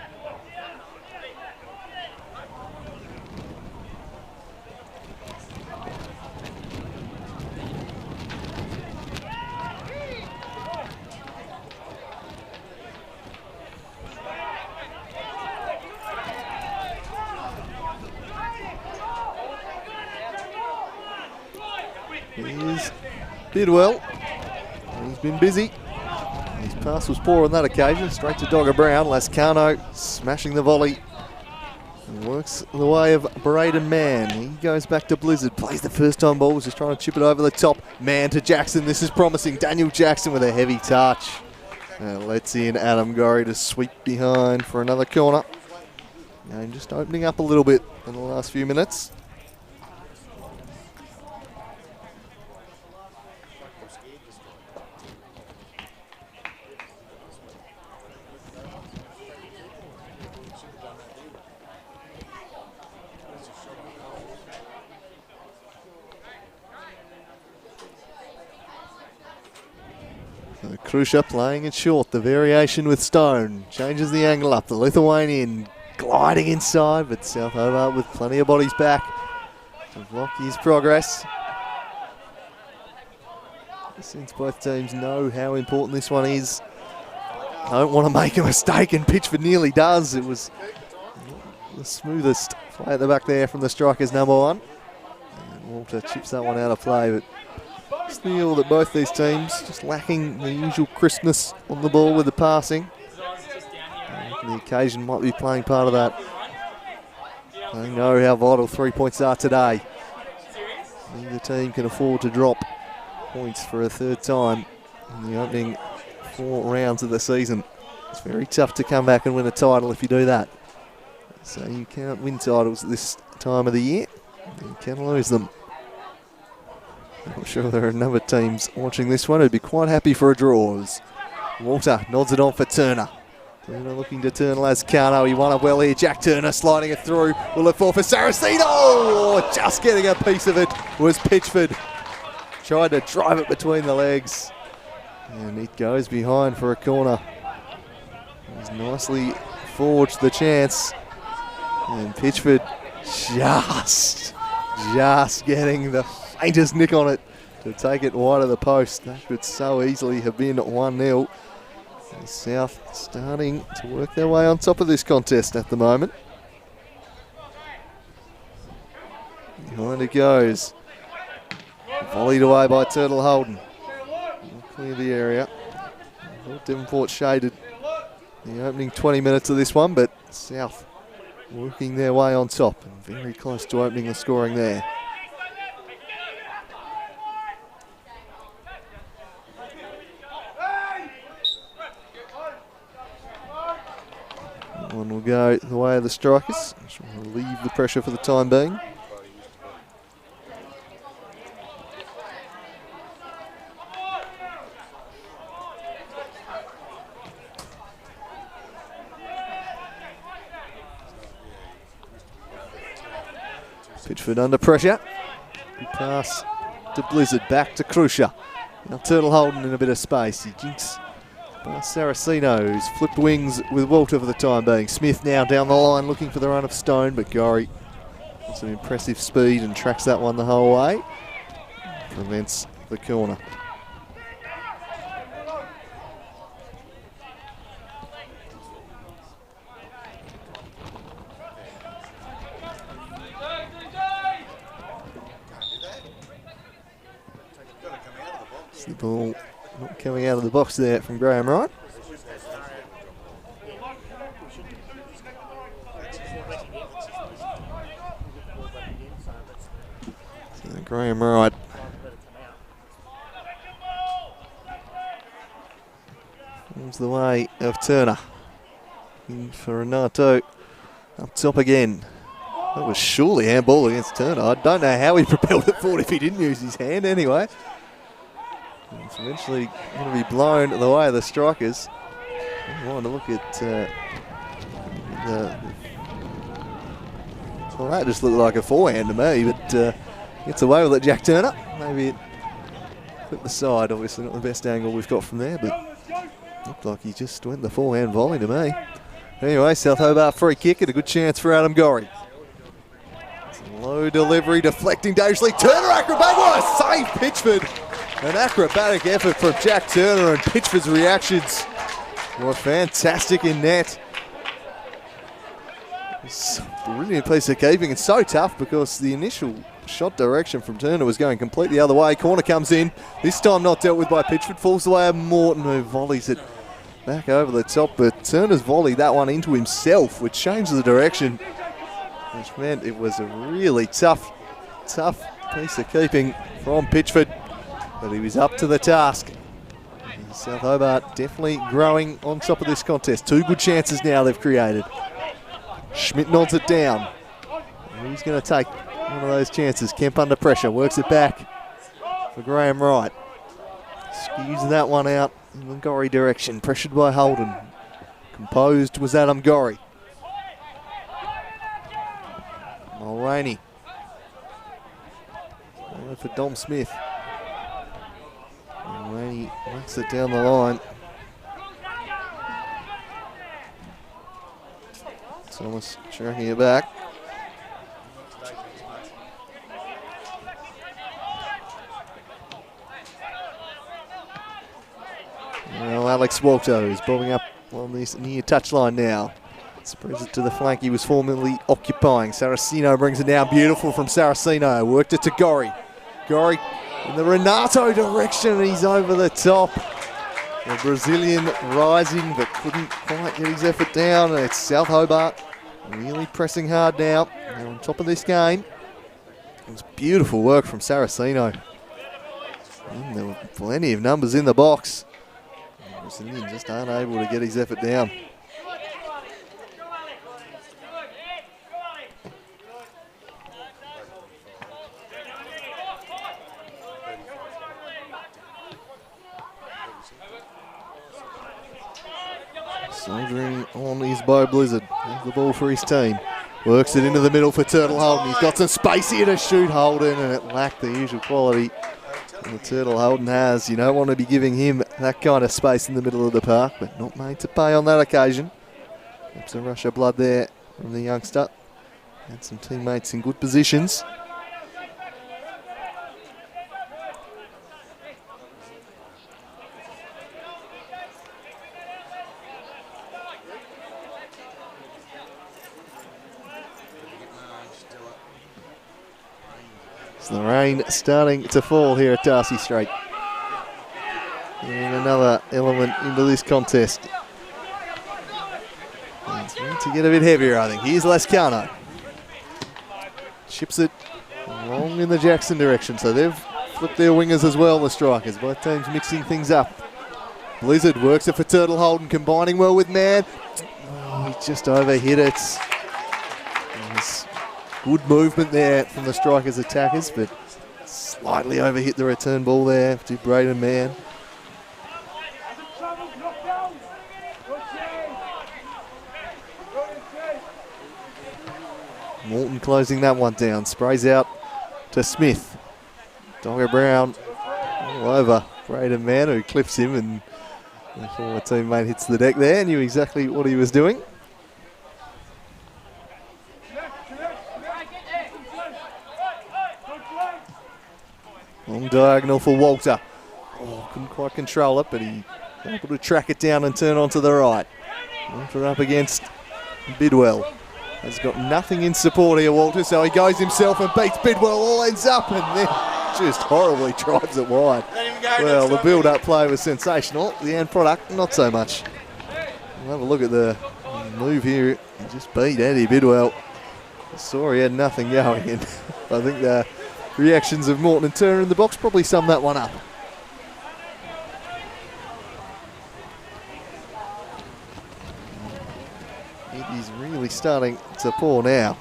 Here's Bidwell. He's been busy. His pass was poor on that occasion. Straight to Dogger Brown. Lascano smashing the volley. And works the way of Braden Mann. He goes back to Blizzard. Plays the first time ball. Was just trying to chip it over the top. Mann to Jackson. This is promising. Daniel Jackson with a heavy touch. Lets in Adam Gorry to sweep behind for another corner. Game just opening up a little bit in the last few minutes. Krusha playing it short. The variation with Stone. Changes the angle up. The Lithuanian gliding inside, but South Hobart with plenty of bodies back to block his progress. Since both teams know how important this one is, I don't want to make a mistake, and Pitchford nearly does. It was the smoothest play at the back there from the Strikers, number one. And Walter chips that one out of play, but just feel that both these teams just lacking the usual crispness on the ball with the passing. The occasion might be playing part of that. They know how vital 3 points are today. Neither team can afford to drop points for a third time in the opening 4 rounds of the season. It's very tough to come back and win a title if you do that. So you can't win titles at this time of the year. You can lose them. I'm sure there are a number of teams watching this one who'd be quite happy for a draw. Walter nods it on for Turner. Turner looking to turn Lascano. He won up well here. Jack Turner sliding it through. Will it fall for Saraceno? Oh, just getting a piece of it was Pitchford. Tried to drive it between the legs. And it goes behind for a corner. He's nicely forged the chance. And Pitchford just getting the faintest nick on it to take it wide of the post. That could so easily have been 1-0. South starting to work their way on top of this contest at the moment. Behind it goes. Volleyed away by Turtle Holden. Clear the area. Devonport shaded the opening 20 minutes of this one, but South working their way on top and very close to opening the scoring there. One will go the way of the Strikers. Just want to relieve the pressure for the time being. Pitchford under pressure. Good pass to Blizzard, back to Krusha. Now Turtle Holden in a bit of space. He jinks past Saraceno, who's flipped wings with Walter for the time being. Smith now down the line looking for the run of Stone, but Gorry got some impressive speed and tracks that one the whole way. Prevents the corner. The ball not coming out of the box there from Graham Wright. So Graham Wright forms the way of Turner. In for Renato up top again. That was surely handball against Turner. I don't know how he propelled it forward if he didn't use his hand anyway. It's eventually going to be blown the way of the Strikers. I want to look at well, that just looked like a forehand to me, but gets away with it, Jack Turner. Maybe it clipped the side, obviously not the best angle we've got from there, but looked like he just went the forehand volley to me. Anyway, South Hobart free kick and a good chance for Adam Gorry. Low delivery, deflecting dangerously. Turner acrobat, what a save, Pitchford! An acrobatic effort from Jack Turner, and Pitchford's reactions were fantastic in net. It's a brilliant piece of keeping. It's so tough because the initial shot direction from Turner was going completely the other way. Corner comes in. This time not dealt with by Pitchford. Falls away at Morton, who volleys it back over the top. But Turner's volleyed that one into himself, which changed the direction, which meant it was a really tough piece of keeping from Pitchford. But he was up to the task. South Hobart definitely growing on top of this contest. 2 good chances now they've created. Schmidt nods it down. Who's going to take one of those chances? Kemp under pressure, works it back for Graham Wright. Skews that one out in the Gorry direction, pressured by Holden. Composed was Adam Gorry. Mulroney. For Dom Smith. Mulroney Works it down the line. Thomas tracking it back. Well, Alex Walter is bobbing up on this near touchline now. Spreads it to the flank he was formerly occupying. Saraceno brings it down. Beautiful from Saraceno. Worked it to Gorry. Gorry in the Renato direction. He's over the top. The Brazilian rising but couldn't quite get his effort down. And it's South Hobart really pressing hard now. They're on top of this game. It was beautiful work from Saraceno. And there were plenty of numbers in the box. The Brazilian just unable to get his effort down. Soldiering on his bow Blizzard. There's the ball for his team. Works it into the middle for Turtle Holden. He's got some space here to shoot Holden, and it lacked the usual quality that the Turtle Holden has. You don't want to be giving him that kind of space in the middle of the park, but not made to pay on that occasion. Perhaps a rush of blood there from the youngster. Had some teammates in good positions. The rain starting to fall here at Darcy Straight. And another element into this contest. It's going to get a bit heavier, I think. Here's Lascano. Chips it long in the Jackson direction. So they've flipped their wingers as well, the Strikers. Both teams mixing things up. Blizzard works it for Turtle Holden, combining well with Mann. Oh, he just overhit it. Good movement there from the Strikers attackers, but slightly overhit the return ball there to Braden Mann. Morton closing that one down. Sprays out to Smith. Dogger Brown all over Braden Mann, who clips him, and the former teammate hits the deck there. Knew exactly what he was doing. Long diagonal for Walter. Oh, couldn't quite control it, but he was able to track it down and turn onto the right. Walter up against Bidwell. Has got nothing in support here, Walter, so he goes himself and beats Bidwell. All ends up and then just horribly drives it wide. Well, the build-up play was sensational. The end product, not so much. We'll have a look at the move here. He just beat Eddie Bidwell. Saw he had nothing going, and I think the reactions of Morton and Turner in the box probably sum that one up. It is really starting to pour now.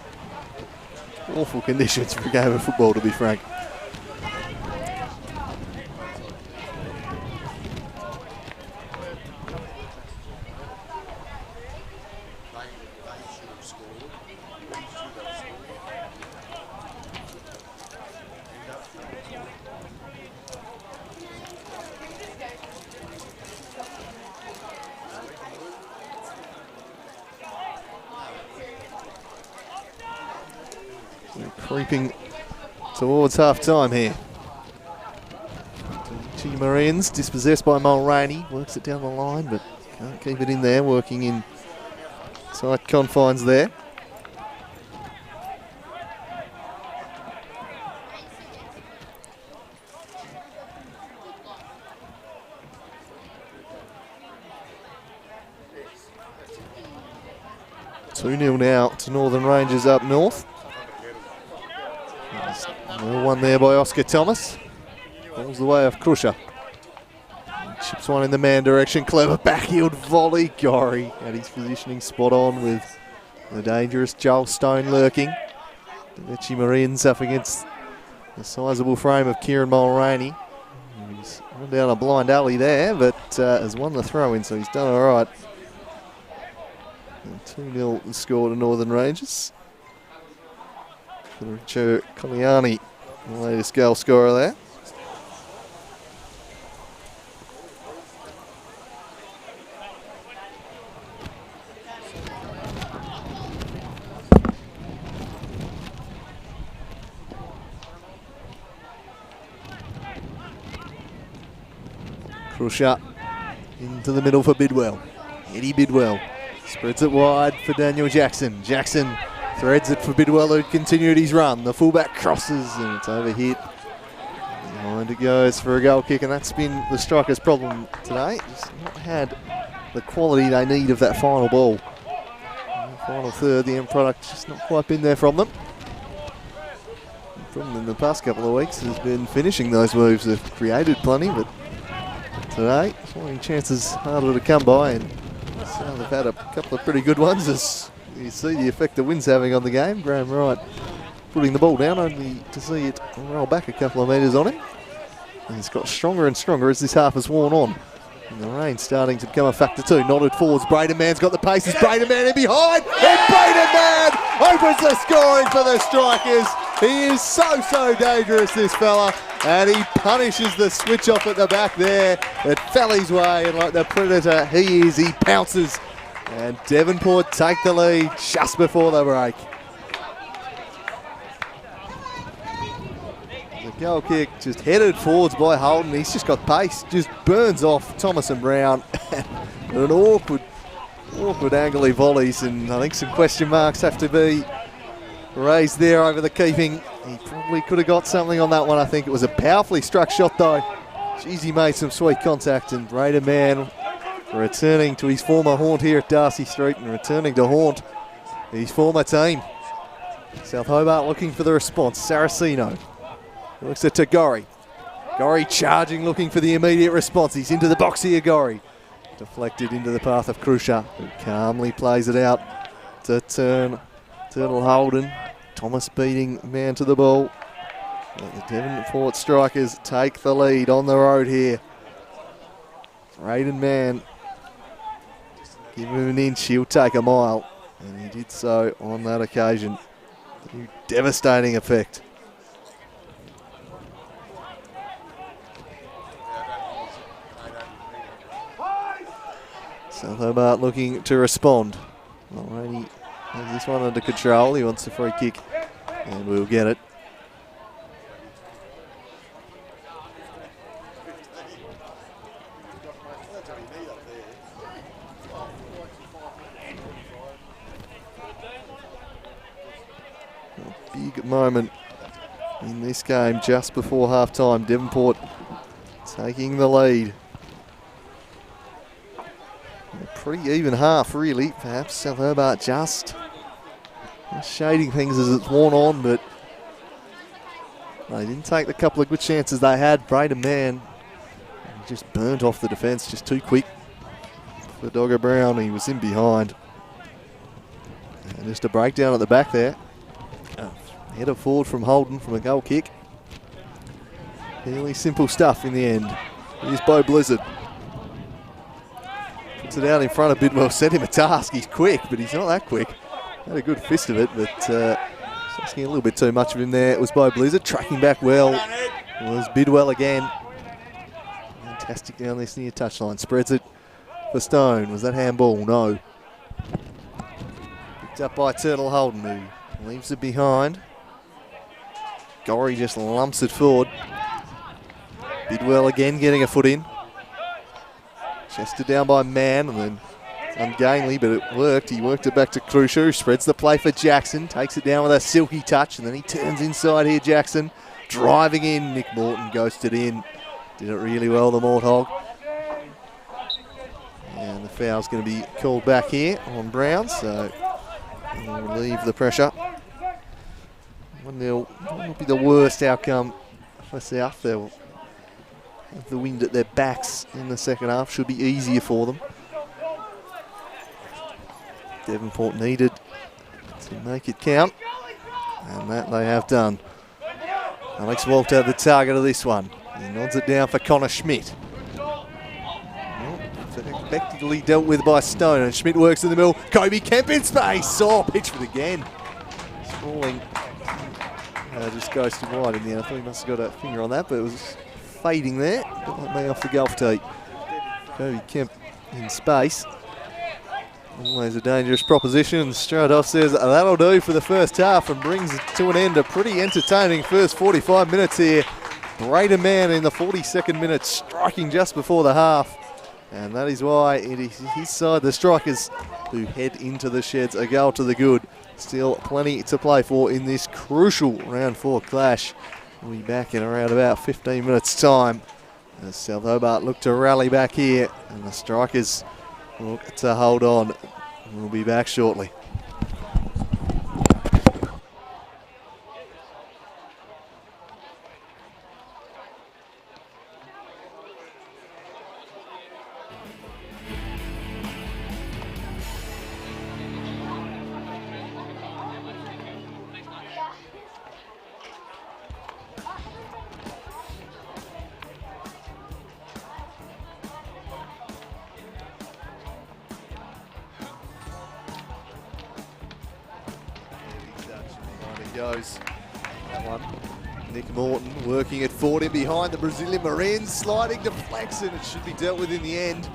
Awful conditions for a game of football, to be frank. Creeping towards half-time here. G Marines dispossessed by Mulroney. Works it down the line, but can't keep it in there. Working in tight confines there. (2-0) now to Northern Rangers up north. Well, one there by Oscar Thomas. Falls the way of Crusher. Chips one in the man direction. Clever backheel volley. Gorry had his positioning spot on with the dangerous Joel Stone lurking. The Vichy Marines up against the sizable frame of Kieran Mulroney. He's run down a blind alley there, but has won the throw-in, so he's done all right. 2-0 the score to Northern Rangers. Richo Coliani, the latest goal scorer there. Crusher into the middle for Bidwell. Eddie Bidwell spreads it wide for Daniel Jackson. Jackson threads it for Bidwell, who continued his run. The fullback crosses and it's overhit. Behind it goes for a goal kick, and that's been the Strikers' problem today. Just not had the quality they need of that final ball. In the final third, the end product just not quite been there from them. The problem in the past couple of weeks has been finishing those moves. They've created plenty, but today, finding chances harder to come by, and so they've had a couple of pretty good ones as you see the effect the wind's having on the game. Graham Wright putting the ball down, only to see it roll back a couple of metres on him. And he's got stronger and stronger as this half has worn on. And the rain starting to become a factor too. Nodded forwards, Braden Mann's got the pace, it's Braden Mann in behind, and Braden Mann opens the scoring for the Strikers. He is so dangerous, this fella, and he punishes the switch off at the back there. It fell his way, and like the predator he is, he pounces. And Devonport take the lead just before the break. The goal kick just headed forwards by Holden. He's just got pace, just burns off Thomas and Brown. And an awkward angle he volleys, and I think some question marks have to be raised there over the keeping. He probably could have got something on that one. I think it was a powerfully struck shot though. Jeez, he made some sweet contact, and Braden Mann returning to his former haunt here at Darcy Street and returning to haunt his former team. South Hobart looking for the response. Saraceno looks at Gorry. Gorry charging, looking for the immediate response. He's into the box here, Gorry. Deflected into the path of Crusher, who calmly plays it out to Turtle Holden. Thomas beating man to the ball. The Devonport Strikers take the lead on the road here. Braden Mann, give him an inch, he'll take a mile. And he did so on that occasion. Devastating effect. South Hobart looking to respond. Already has this one under control. He wants a free kick, and we'll get it. A big moment in this game just before half-time. Devonport taking the lead. A pretty even half, really. Perhaps South Hobart just shading things as it's worn on, but they didn't take the couple of good chances they had. Braden Mann just burnt off the defence, just too quick for Dogger Brown. He was in behind. And just a breakdown at the back there. Header forward from Holden from a goal kick. Fairly simple stuff in the end. Here's Bo Blizzard. Puts it out in front of Bidwell, set him a task. He's quick, but he's not that quick. Had a good fist of it, but asking a little bit too much of him there. It was Bo Blizzard, tracking back well. It was Bidwell again. Fantastic down this near touchline. Spreads it for Stone. Was that handball? No. Picked up by Turtle Holden, who leaves it behind. Gorry just lumps it forward. Bidwell again getting a foot in. Chested down by Mann, and then it's ungainly, but it worked. He worked it back to Crusher, who spreads the play for Jackson. Takes it down with a silky touch, and then he turns inside here, Jackson. Driving in, Nick Morton ghosted in. Did it really well, the Morthog. And the foul's going to be called back here on Brown, so he'll relieve the pressure. 1-0 won't be the worst outcome for South. They'll have the wind at their backs in the second half. Should be easier for them. Devonport needed to make it count, and that they have done. Alex Walter, the target of this one. He nods it down for Connor Schmidt. Effectively dealt with by Stone, and Schmidt works in the middle. Kobe Kemp in space. Oh, Pitchford again. Sprawling. Just goes to wide in the end. I thought he must have got a finger on that, but it was fading there. Don't let me off the golf tee. Kobe Kemp in space. Always a dangerous proposition. Stradov says that'll do for the first half and brings it to an end. A pretty entertaining first 45 minutes here Braden Mann in the 42nd minute, striking just before the half. And that is why it is his side, the Strikers, who head into the sheds, a goal to the good. Still plenty to play for in this crucial round 4 clash. We'll be back in around about 15 minutes time as South Hobart look to rally back here, and the Strikers look to hold on. We'll be back shortly. Goes that one. Nick Morton working it forward in behind the Brazilian Marines, sliding deflects, and it should be dealt with in the end.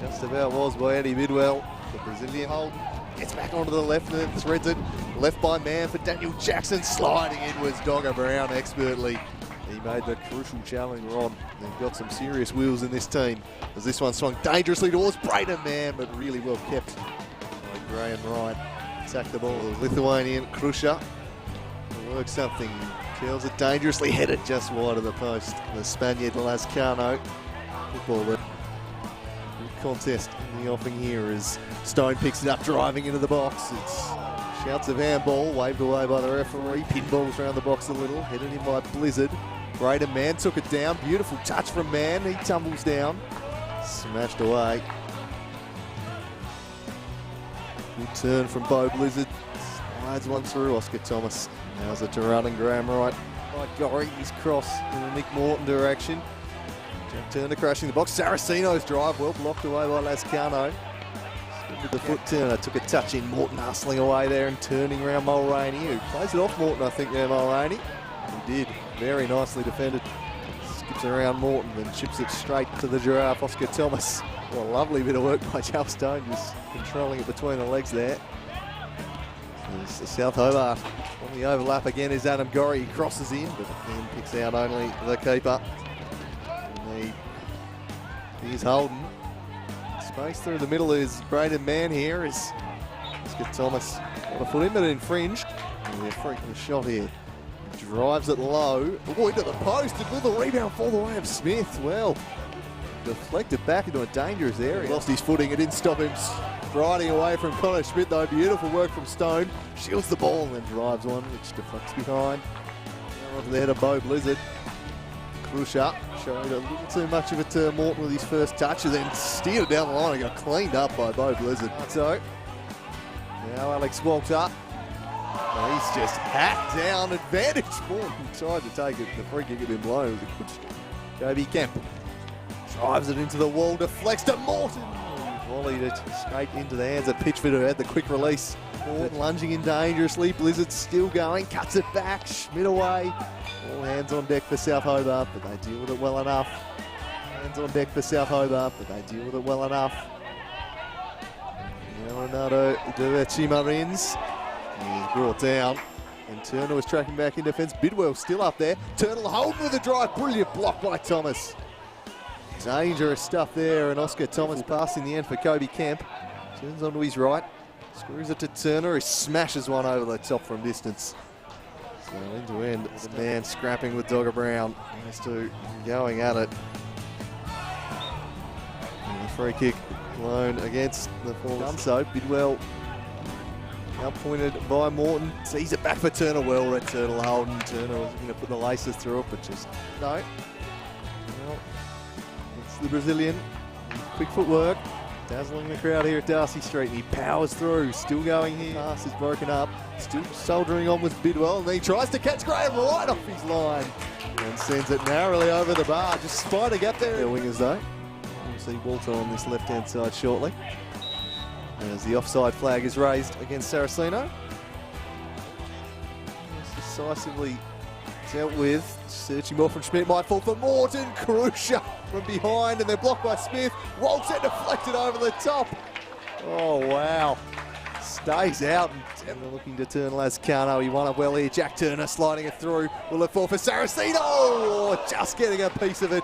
Just about was by Eddie Bidwell. The Brazilian hold gets back onto the left and threads it. Left by man for Daniel Jackson, sliding inwards. Dogger Brown expertly. He made the crucial challenge on. They've got some serious wheels in this team as this one swung dangerously towards Braden Mann, but really well kept by Graham Wright. Sacked the ball. The Lithuanian Krusha works something, curls it dangerously, headed just wide of the post. The Spaniard Lascano. Football, good contest in the offing here as Stone picks it up, driving into the box. It's shouts of handball, waved away by the referee. Pinballs around the box a little, headed in by Blizzard. Braden Mann took it down, beautiful touch from Mann, he tumbles down, smashed away. Good turn from Bo Blizzard, slides one through. Oscar Thomas. Now's it to running Graham Wright. Right, Gorry, his cross in the Nick Morton direction. Jack Turner crashing the box. Saraceno's drive, well blocked away by Lascano. With the foot Turner, took a touch in. Morton hustling away there and turning around Mulroney, who plays it off Morton, I think, there, Mulroney. He did, very nicely defended. Skips around Morton and chips it straight to the giraffe, Oscar Thomas. What a lovely bit of work by Joe Stone, just controlling it between the legs there. It's South Hobart on the overlap again is Adam Gorry. He crosses in, but then picks out only the keeper. And he's Holden. Space through the middle is Braden Mann here. Is Oscar Thomas got a foot in, but infringed. And they're freaking the shot here. Drives it low. Oh, into the post. And will the rebound fall the way of Smith? Well, deflected back into a dangerous area. Lost his footing. It didn't stop him riding away from Connor Schmidt though. Beautiful work from Stone. Shields the ball and then drives one, which deflects behind. Now onto the head of Bo Blizzard. Krusha showed a little too much of it to Morton with his first touch, and then steered down the line and got cleaned up by Bo Blizzard. So now Alex walks up. And he's just hacked down. Advantage. Morton tried to take it. The free kick had been blown. It was a good Kobe Kemp. Drives it into the wall, deflects to Morton. Volleyed it straight into the hands of Pitchford, who had the quick release. Morton lunging in dangerously. Blizzard still going, cuts it back. Schmidt away. All hands on deck for South Hobart, but they deal with it well enough. Hands on deck for South Hobart, but they deal with it well enough. Leonardo Duverchi Marins. He's brought down. And Turner was tracking back in defence. Bidwell still up there. Turner Holden with a drive. Brilliant block by Thomas. Dangerous stuff there, and Oscar Thomas pass in the end for Kobe Kemp. Turns onto his right, screws it to Turner, he smashes one over the top from distance. So end to end, the man scrapping with Dogger Brown. These two going at it. And the free kick blown against the forward. Done so, Bidwell now pointed by Morton. Sees it back for Turner, well read Turtle Holden. Turner was going to put the laces through it, but just no. Well, the Brazilian, quick footwork, dazzling the crowd here at Darcy Street, and he powers through, still going here. Pass is broken up, still soldiering on with Bidwell, and then he tries to catch Graham right off his line and sends it narrowly over the bar. Just spied a gap there. Their wingers though. We'll see Walter on this left-hand side shortly. As the offside flag is raised against Saraceno. Decisively dealt with. Searching more from Schmidt, might fall for Morton. Krusha from behind, and they're blocked by Smith. Waltz it deflected over the top. Oh, wow. stays out, and Denver looking to turn Lascano. He won up well here. Jack Turner sliding it through. Will look for Saraceno. Oh, just getting a piece of it.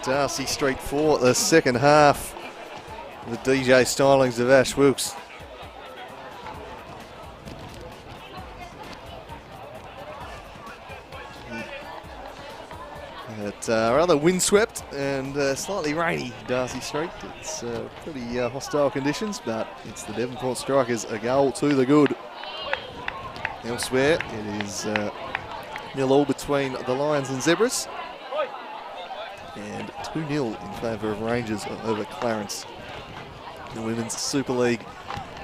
Darcy Street for the second half. The DJ stylings of Ash Wilkes. But rather windswept and slightly rainy Darcy Street. It's pretty hostile conditions, but it's the Devonport Strikers, a goal to the good. Elsewhere, it is 0-0 between the Lions and Zebras, and 2-0 in favour of Rangers over Clarence. The Women's Super League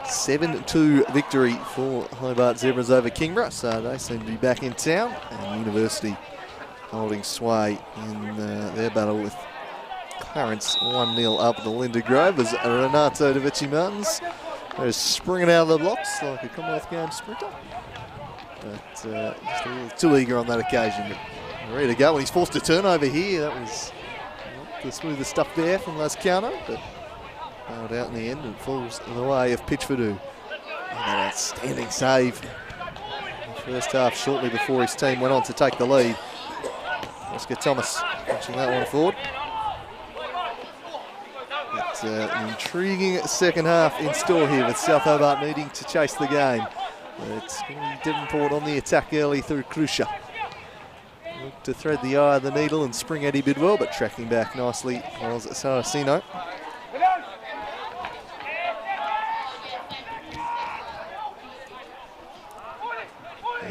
7-2 victory for Hobart Zebras over Kingborough, so they seem to be back in town, and University holding sway in their battle with Clarence. 1-0 up at the Linda Grove as Renato Davici Martins is springing out of the blocks like a Commonwealth Games sprinter. But just a little too eager on that occasion. But ready to go when he's forced to turn over here. That was the smoothest stuff there from Lascano, but nailed out in the end and falls in the way of Pitchfordu. An outstanding save in the first half, shortly before his team went on to take the lead. Oscar Thomas watching that one forward. It's an intriguing second half in store here with South Hobart needing to chase the game. It's going to be Devonport on the attack early through Krusha. Look to thread the eye of the needle and spring Eddie Bidwell, but tracking back nicely was Saraceno.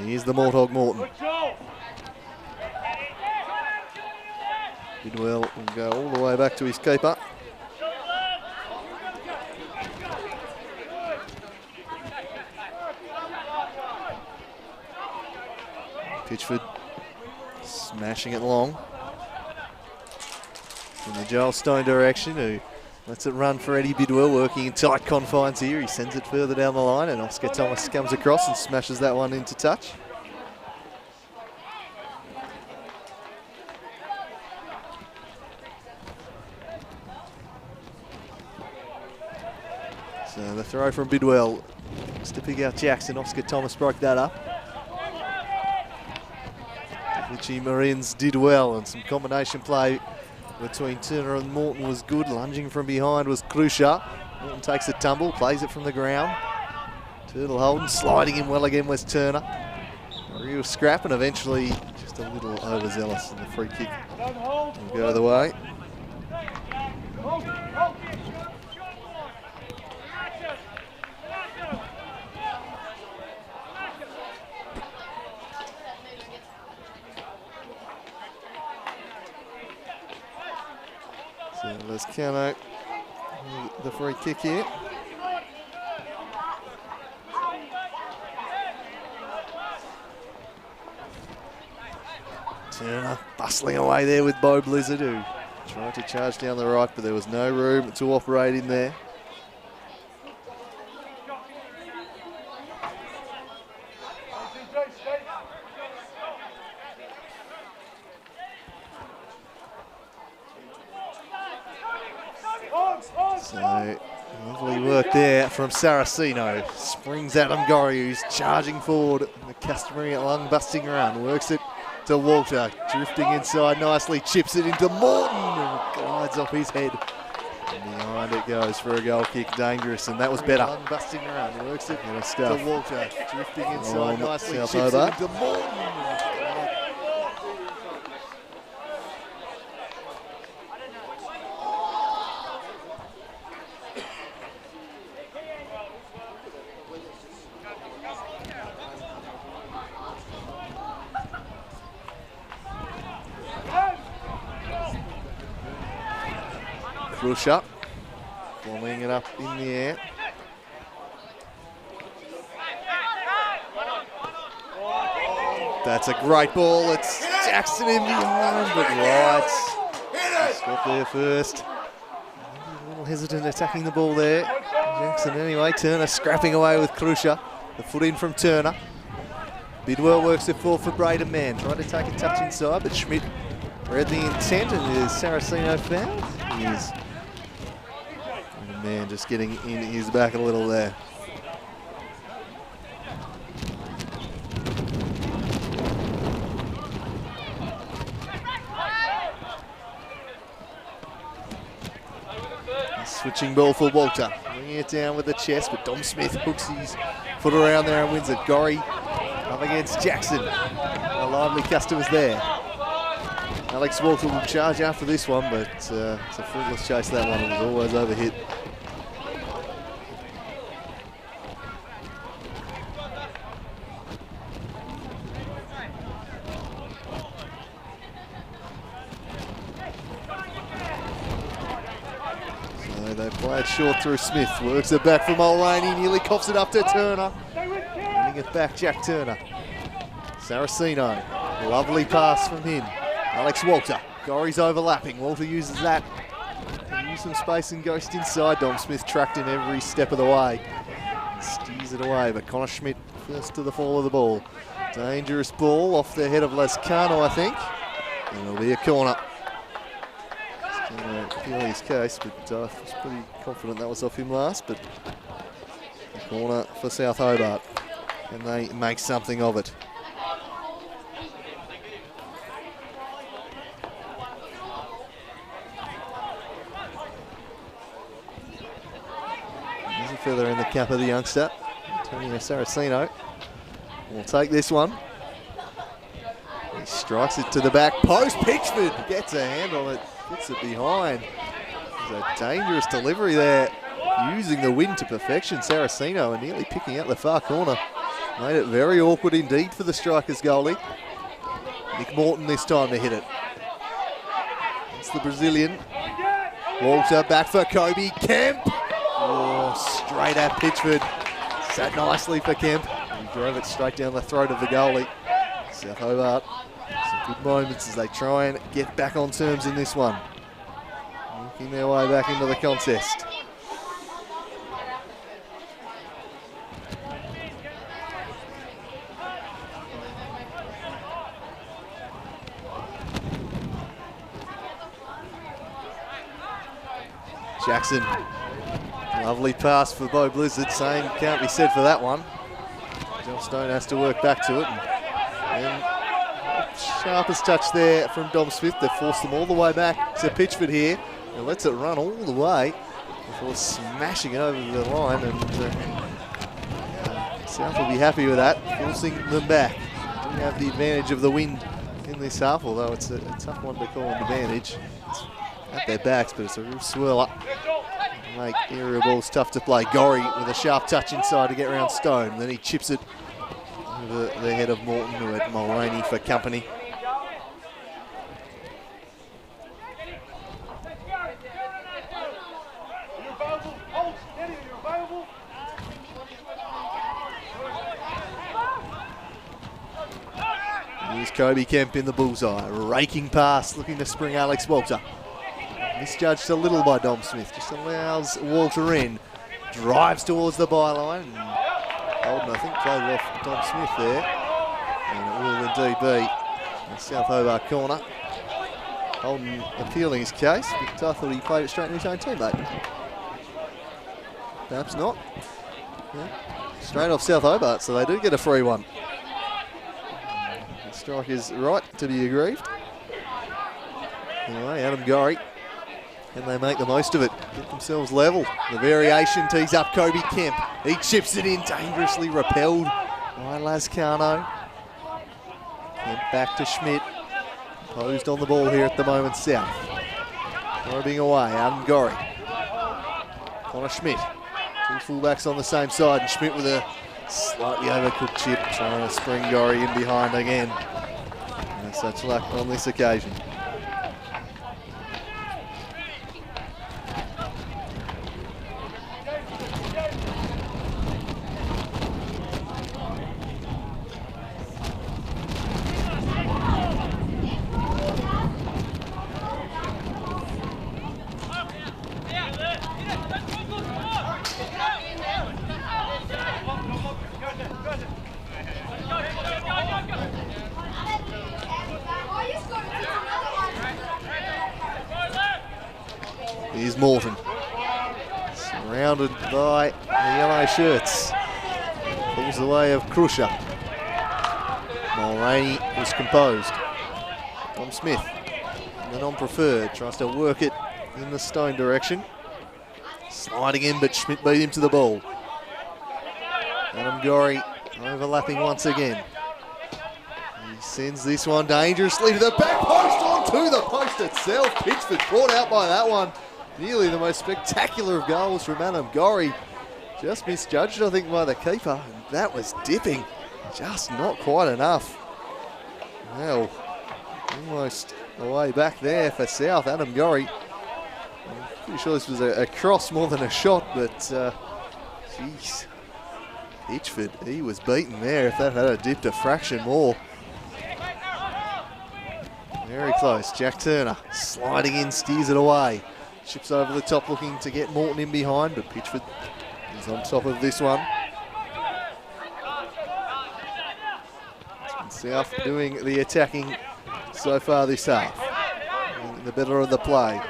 Here's the Morthog Morton. Bidwell will go all the way back to his keeper. Pitchford smashing it long in the Joel Stone direction, who lets it run for Eddie Bidwell, working in tight confines here. He sends it further down the line, and Oscar Thomas comes across and smashes that one into touch. So the throw from Bidwell just to pick out Jackson. Oscar Thomas broke that up. Richie Marines did well, and some combination play between Turner and Morton was good. Lunging from behind was Krusha. Morton takes a tumble, plays it from the ground. Turtle Holden sliding in well again was Turner. A real scrap, and eventually just a little overzealous in the free kick. Will go the way. So there's Cano, the free kick here. Turner bustling away there with Bo Blizzard, who tried to charge down the right, but there was no room to operate in there. So, lovely work there from Saraceno. Springs Adam Gorry, who's charging forward in the customary lung-busting run. Works it to Walter, drifting inside nicely, chips it into Morton, and glides off his head. And behind it goes for a goal kick, dangerous, and that was better. Lung-busting run, works it to Walter, drifting inside nicely, chips it into Morton. Krusha, flinging it up in the air. That's a great ball. It's Jackson in behind, but Wright got there first. A little hesitant attacking the ball there. Jackson anyway. Turner scrapping away with Krusha. The foot in from Turner. Bidwell works it forward for Braden Mann. Tried to take a touch inside, but Schmidt read the intent, and is Saraceno fouled? He is. Man, just getting in his back a little there. Switching ball for Walter. Bringing it down with the chest, but Dom Smith hooks his foot around there and wins it. Gorry up against Jackson. A lively customers there. Alex Walter will charge after this one, but it's a fruitless chase, that one. It was always overhit. So they play it short through Smith. Works it back for Mulroney. Nearly coughs it up to Turner. Bringing it back, Jack Turner. Saraceno. Lovely pass from him. Alex Walter. Gorry's overlapping. Walter uses that. Can use some space and ghost inside. Dom Smith tracked him every step of the way. Steers it away, but Connor Schmidt first to the fall of the ball. Dangerous ball off the head of Lascano, I think. And it'll be a corner. Just going to feel his case, but I was pretty confident that was off him last. But a corner for South Hobart. And they make something of it. Feather in the cap of the youngster, Antonio Saraceno. We'll take this one. He strikes it to the back post. Pitchford gets a hand on it, puts it behind. There's a dangerous delivery there, using the wind to perfection. Saraceno and nearly picking out the far corner. Made it very awkward indeed for the Strikers goalie. Nick Morton this time to hit it. It's the Brazilian. Walter back for Kobe Kemp. Oh, straight at Pitchford. Sat nicely for Kemp. He drove it straight down the throat of the goalie. South Hobart, some good moments as they try and get back on terms in this one. Working their way back into the contest. Jackson. Lovely pass for Bo Blizzard. Same can't be said for that one. John Stone has to work back to it. And sharpest touch there from Dom Smith. They forced them all the way back to Pitchford here. And lets it run all the way before smashing it over the line. And South will be happy with that, forcing them back. Don't have the advantage of the wind in this half, although it's a tough one to call an advantage. It's at their backs, but it's a real swirler. Make aerial balls tough to play. Gorry with a sharp touch inside to get around Stone. Then he chips it over the head of Morton, who had Mulroney for company. Here's Kobe Kemp in the bullseye. Raking pass, looking to spring Alex Walter. Misjudged a little by Dom Smith, just allows Walter in. Drives towards the byline. Holden, I think, played it off Dom Smith there. And it will indeed be a South Hobart corner. Holden appealing his case, but I thought he played it straight in his own teammate. Perhaps not. Yeah. Straight off South Hobart, so they do get a free one. The strike is right to be aggrieved. Anyway, Adam Gorry. And they make the most of it, get themselves level. The variation tees up Kobe Kemp. He chips it in, dangerously repelled by Lascano. Kemp back to Schmidt. Posed on the ball here at the moment, South. Probing away, Adam Gorry. Connor Schmidt. Two fullbacks on the same side, and Schmidt with a slightly overcooked chip, trying to spring Gorry in behind again. No such luck on this occasion. Here's Morton, surrounded by the yellow shirts. Pulls away of Crusher. Mulroney was composed. Tom Smith, the non-preferred, tries to work it in the Stone direction. sliding in, but Schmidt beat him to the ball. Adam Gorey overlapping once again. He sends this one dangerously to the back post, onto the post itself. Pitchford caught out by that one. Nearly the most spectacular of goals from Adam Gorey. Just misjudged, I think, by the keeper. And that was dipping, just not quite enough. Well, almost away back there for South. Adam Gorey. I'm pretty sure this was a cross more than a shot, but jeez. Pitchford, he was beaten there. If that had dipped a fraction more. Very close. Jack Turner sliding in, steers it away. Chips over the top looking to get Morton in behind, but Pitchford is on top of this one. South doing the attacking so far this half. The better of the play.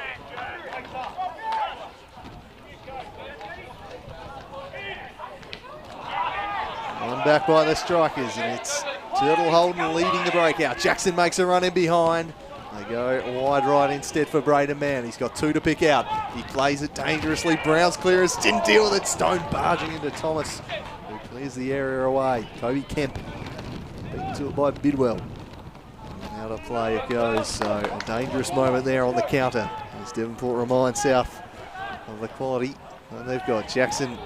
One back by the Strikers, and it's Turtle Holden leading the breakout. Jackson makes a run in behind. They go wide right instead for Braden Mann. He's got two to pick out. He plays it dangerously. Brown's clearance didn't deal with it. Stone barging into Thomas, who clears the area away. Kobe Kemp beaten to it by Bidwell. Now to play it goes. So a dangerous moment there on the counter as Devonport reminds South of the quality. And they've got Jackson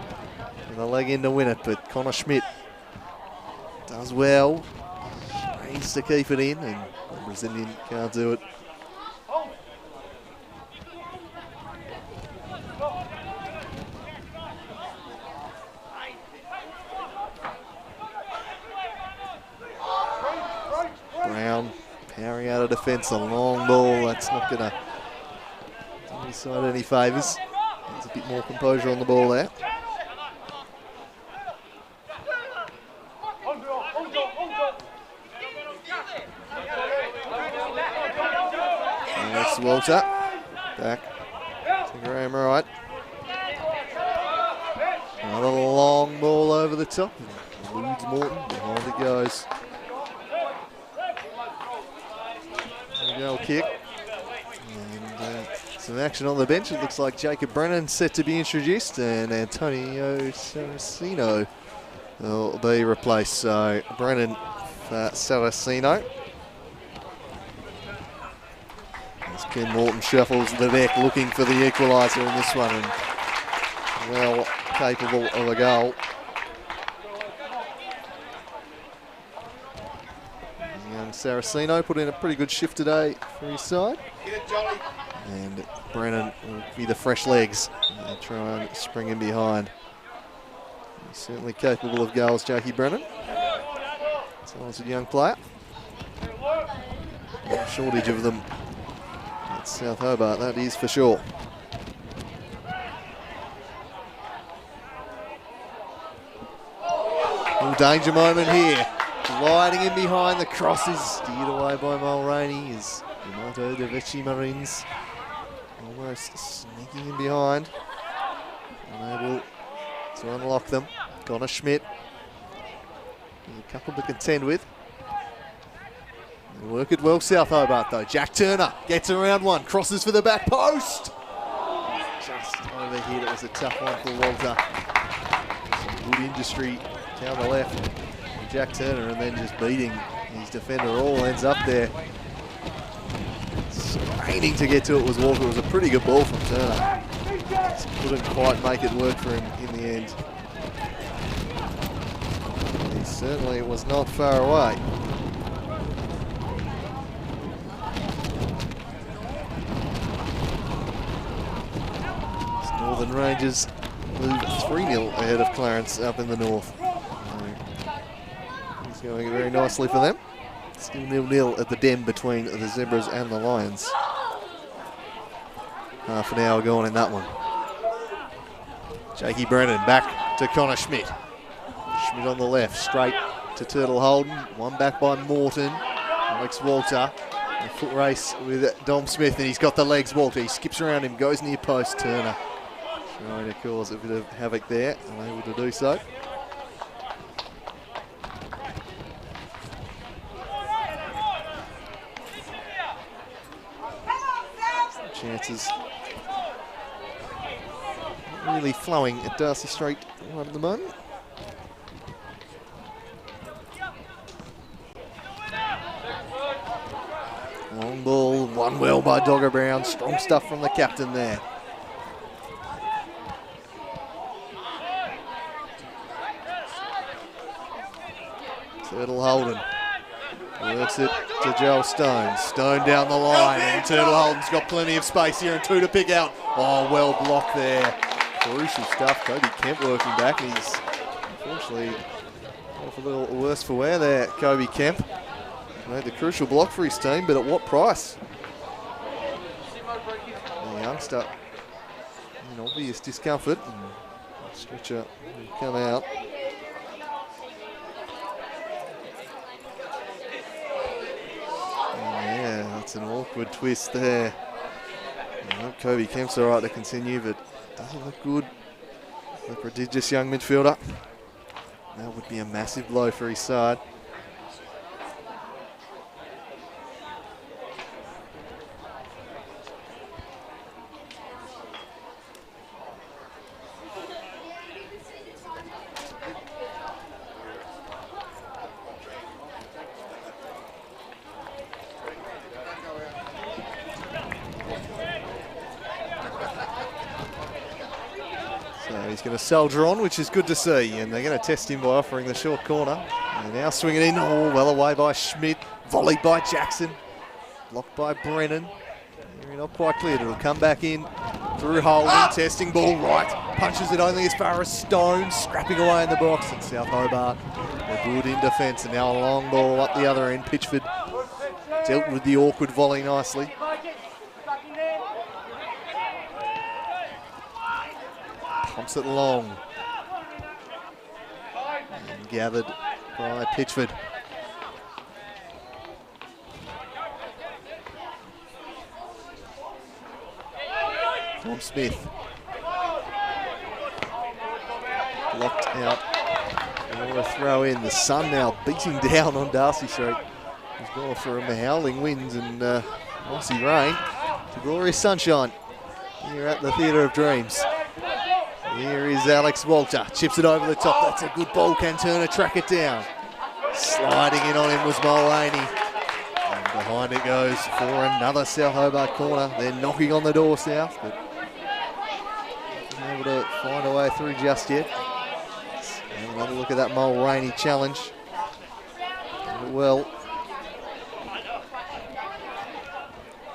with a leg in to win it, but Connor Schmidt does well. Needs to keep it in, and the Brazilian can't do it. Brown powering out of defence, a long ball. That's not going to do his side any favours. There's a bit more composure on the ball there. That's Walter. Back to Graham Wright. Another long ball over the top. Eludes Morton. Behind it goes. Goal kick. And some action on the bench. It looks like Jacob Brennan set to be introduced, and Antonio Saraceno will be replaced. So Brennan for Saraceno. As Ken Morton shuffles the deck looking for the equaliser in this one, and well capable of a goal. Young Saraceno put in a pretty good shift today for his side. And Brennan will be the fresh legs and try and spring in behind. He's certainly capable of goals, Jakey Brennan. Talented young player. No shortage of them at South Hobart, that is for sure. Little danger moment here. Gliding in behind, the cross is steered away by Mulroney as Renato De Vecchi Marines almost sneaking in behind. Unable to unlock them. Connor Schmidt. A couple to contend with. They work it well, South Hobart though. Jack Turner gets around one, crosses for the back post. Just overhit, it was a tough one for Walter. Some good industry down the left. Jack Turner, and then just beating his defender all ends up there. Straining to get to it was Walker. It was a pretty good ball from Turner. Just couldn't quite make it work for him in the end. He certainly was not far away. Northern Rangers move 3-0 ahead of Clarence up in the north. It's going very nicely for them. Still 0-0 at the den between the Zebras and the Lions. Half an hour gone in that one. Jakey Brennan back to Connor Schmidt. Schmidt on the left, straight to Turtle Holden. One back by Morton. Alex Walter. A foot race with Dom Smith, and he's got the legs. Walter, he skips around him, goes near post. Turner trying to cause a bit of havoc there, unable to do so. Chances really flowing at Darcy Street right at the moment. Long ball, won well by Dogger Brown. Strong stuff from the captain there. Turtle Holden works it to Joel Stone. Stone down the line, and Turtle Holden's got plenty of space here and two to pick out. Oh, well blocked there. Crucial stuff. Kobe Kemp working back. He's unfortunately off a little worse for wear there, Kobe Kemp. Made the crucial block for his team, but at what price? The youngster in obvious discomfort. Stretcher will come out. Yeah, that's an awkward twist there. Kobe Kemp's all right to continue, but doesn't look good. The prodigious young midfielder. That would be a massive blow for his side. He's going to soldier on, which is good to see, and they're going to test him by offering the short corner. And now swinging in, oh, well away by Schmidt, volleyed by Jackson, blocked by Brennan. Not quite cleared, it'll come back in through Holden, testing ball right, punches it only as far as Stone, scrapping away in the box, and South Hobart, they're good in defence, and now a long ball up the other end. Pitchford dealt with the awkward volley nicely. Pumps it long. And gathered by Pitchford. Tom Smith. Blocked out. And a throw in. The sun now beating down on Darcy Street. He's gone for howling winds and mossy rain to glorious sunshine here at the Theatre of Dreams. Here is Alex Walter, chips it over the top. That's a good ball. Can Turner track it down? Sliding in on him was Mullaney. And behind it goes for another South Hobart corner. They're knocking on the door, South, but not able to find a way through just yet. Let's have another look at that Mullaney challenge. Well,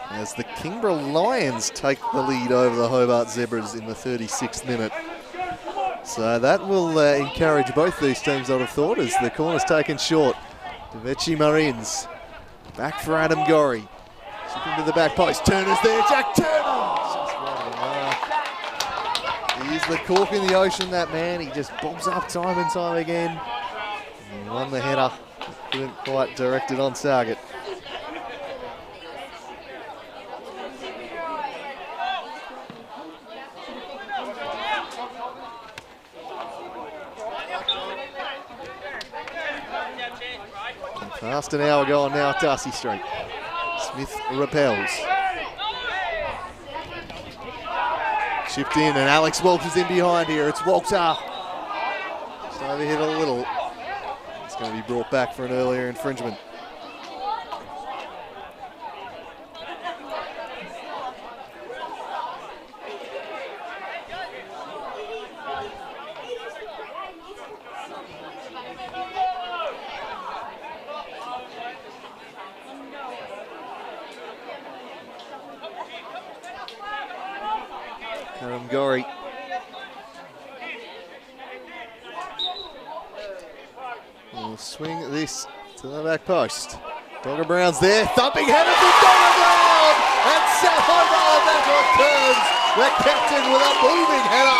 as the Kingborough Lions take the lead over the Hobart Zebras in the 36th minute. So that will encourage both these teams, I'd have thought, as the corner's taken short. Devechi Marines back for Adam Gorry. Chipping to the back post. Turner's there. Jack Turner! Just wide of the mark. He is the cork in the ocean, that man. He just bobs up time and time again. And he won the header. Couldn't quite direct it on target. Past an hour gone now at Darcy Street. Smith repels. Chipped in and Alex Walter's in behind here. It's Walter. Just overhit a little. It's going to be brought back for an earlier infringement. Gorry. We'll swing this to the back post. Dogger Brown's there, thumping header for Dogger Brown! And South Hobart back on terms. The captain with a moving header.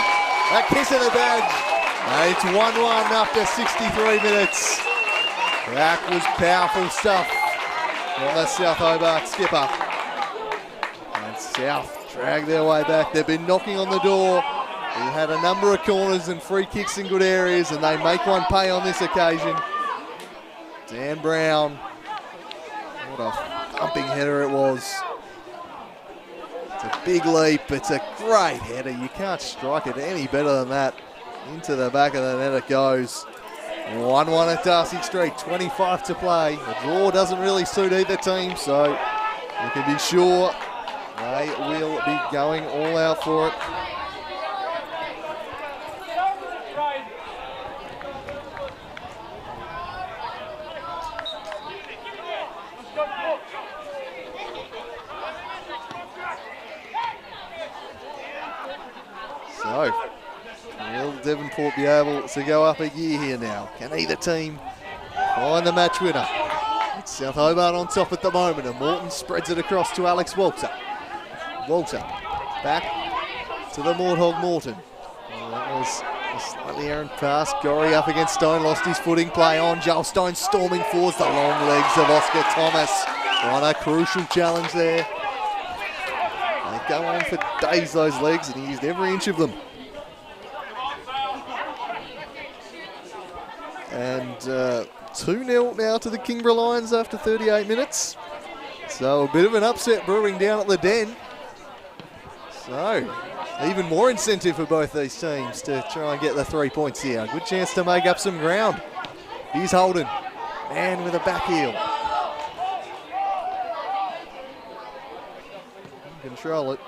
A kiss of the badge. And it's 1-1 after 63 minutes. That was powerful stuff from the South Hobart skipper. And South drag their way back. They've been knocking on the door. He had a number of corners and free kicks in good areas, and they make one pay on this occasion. Dan Brown. What a thumping header it was. It's a big leap. It's a great header. You can't strike it any better than that. Into the back of the net it goes. 1-1 at Darcy Street, 25 to play. The draw doesn't really suit either team, so you can be sure they will be going all out for it. So, will Devonport be able to go up a gear here now? Can either team find the match winner? It's South Hobart on top at the moment, and Morton spreads it across to Alex Walter. Walter back to the Morthog Morton. Well, that was a slightly errant pass. Gorry up against Stone, lost his footing, play on. Joel Stone storming forwards, the long legs of Oscar Thomas. What a crucial challenge there. They go on for days, those legs, and he used every inch of them. And 2-0 now to the Kingborough Lions after 38 minutes. So a bit of an upset brewing down at the Den. So even more incentive for both these teams to try and get the 3 points here. Good chance to make up some ground. Here's Holden, man with a back heel. Control it.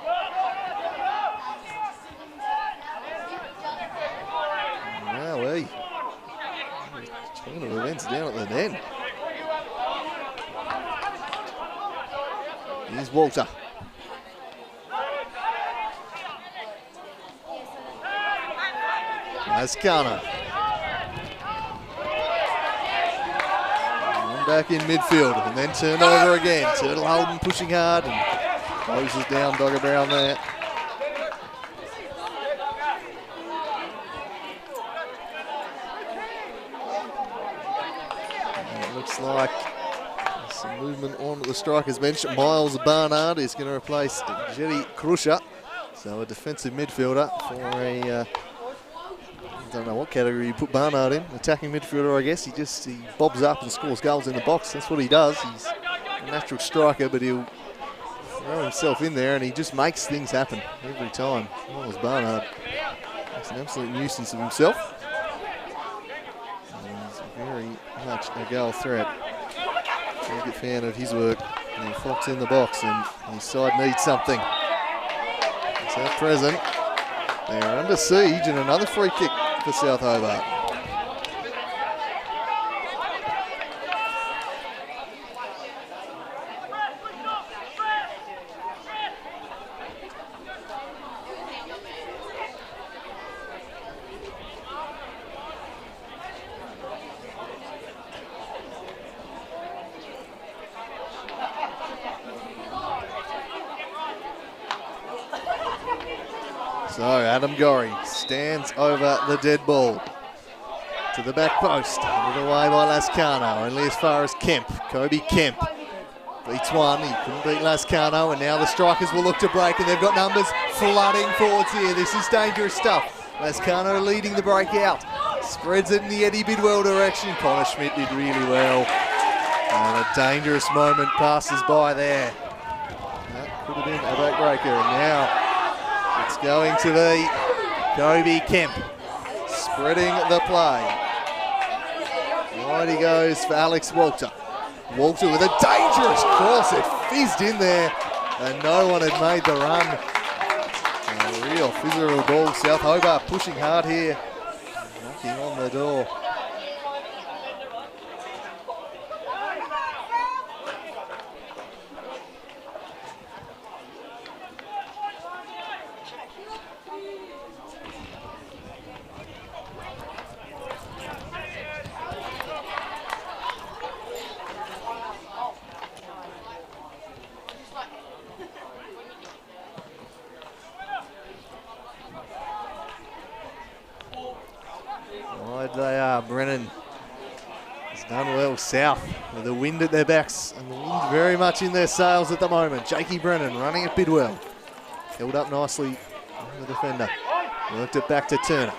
Wowee. Chain of events down at the Den. Here's Walter. Ascana. And back in midfield and then turned over again. Turtle Holden pushing hard and closes down Dogger Brown there. And it looks like some movement on the strikers bench. Miles Barnard is going to replace Jetty Crusher. So a defensive midfielder for a, I don't know what category you put Barnard in. Attacking midfielder, I guess. He bobs up and scores goals in the box. That's what he does. He's a natural striker, but he'll throw himself in there and he just makes things happen every time. That was Barnard. He's an absolute nuisance of himself. And he's very much a goal threat. Very good fan of his work. And he flops in the box and his side needs something. It's at present. They are under siege and another free kick for South Hobart. So Adam Gorry stands over the dead ball to the back post, handed away by Lascano, only as far as Kemp. Kobe Kemp beats one, he couldn't beat Lascano, and now the strikers will look to break, and they've got numbers flooding forwards here. This is dangerous stuff. Lascano leading the break out, spreads it in the Eddie Bidwell direction. Connor Schmidt did really well, and a dangerous moment passes by there. That could have been a backbreaker, and now it's going to be Kobe Kemp spreading the play. Right he goes for Alex Walter. Walter with a dangerous cross. It fizzed in there and no one had made the run. A real physical ball. South Hobart pushing hard here. Knocking on the door. They are. Brennan has done well south with the wind at their backs and the wind very much in their sails at the moment. Jakey Brennan running at Bidwell. Held up nicely on the defender. Worked it back to Turner.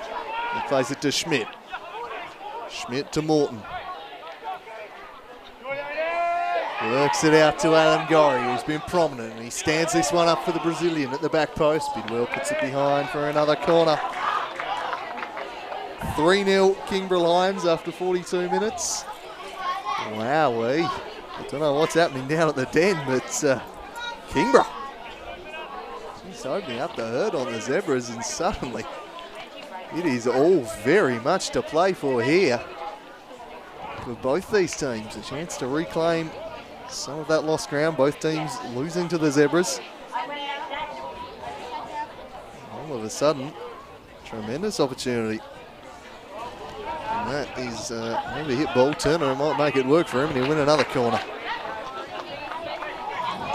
He plays it to Schmidt. Schmidt to Morton. Works it out to Adam Gorry, who's been prominent, and he stands this one up for the Brazilian at the back post. Bidwell puts it behind for another corner. 3-0 Kingborough Lions after 42 minutes. Wowee. I don't know what's happening down at the den, but Kingborough. He's opening up the herd on the Zebras, and suddenly it is all very much to play for here. For both these teams, a chance to reclaim some of that lost ground. Both teams losing to the Zebras. All of a sudden, tremendous opportunity. And that is maybe hit ball. Turner might make it work for him, and he'll win another corner.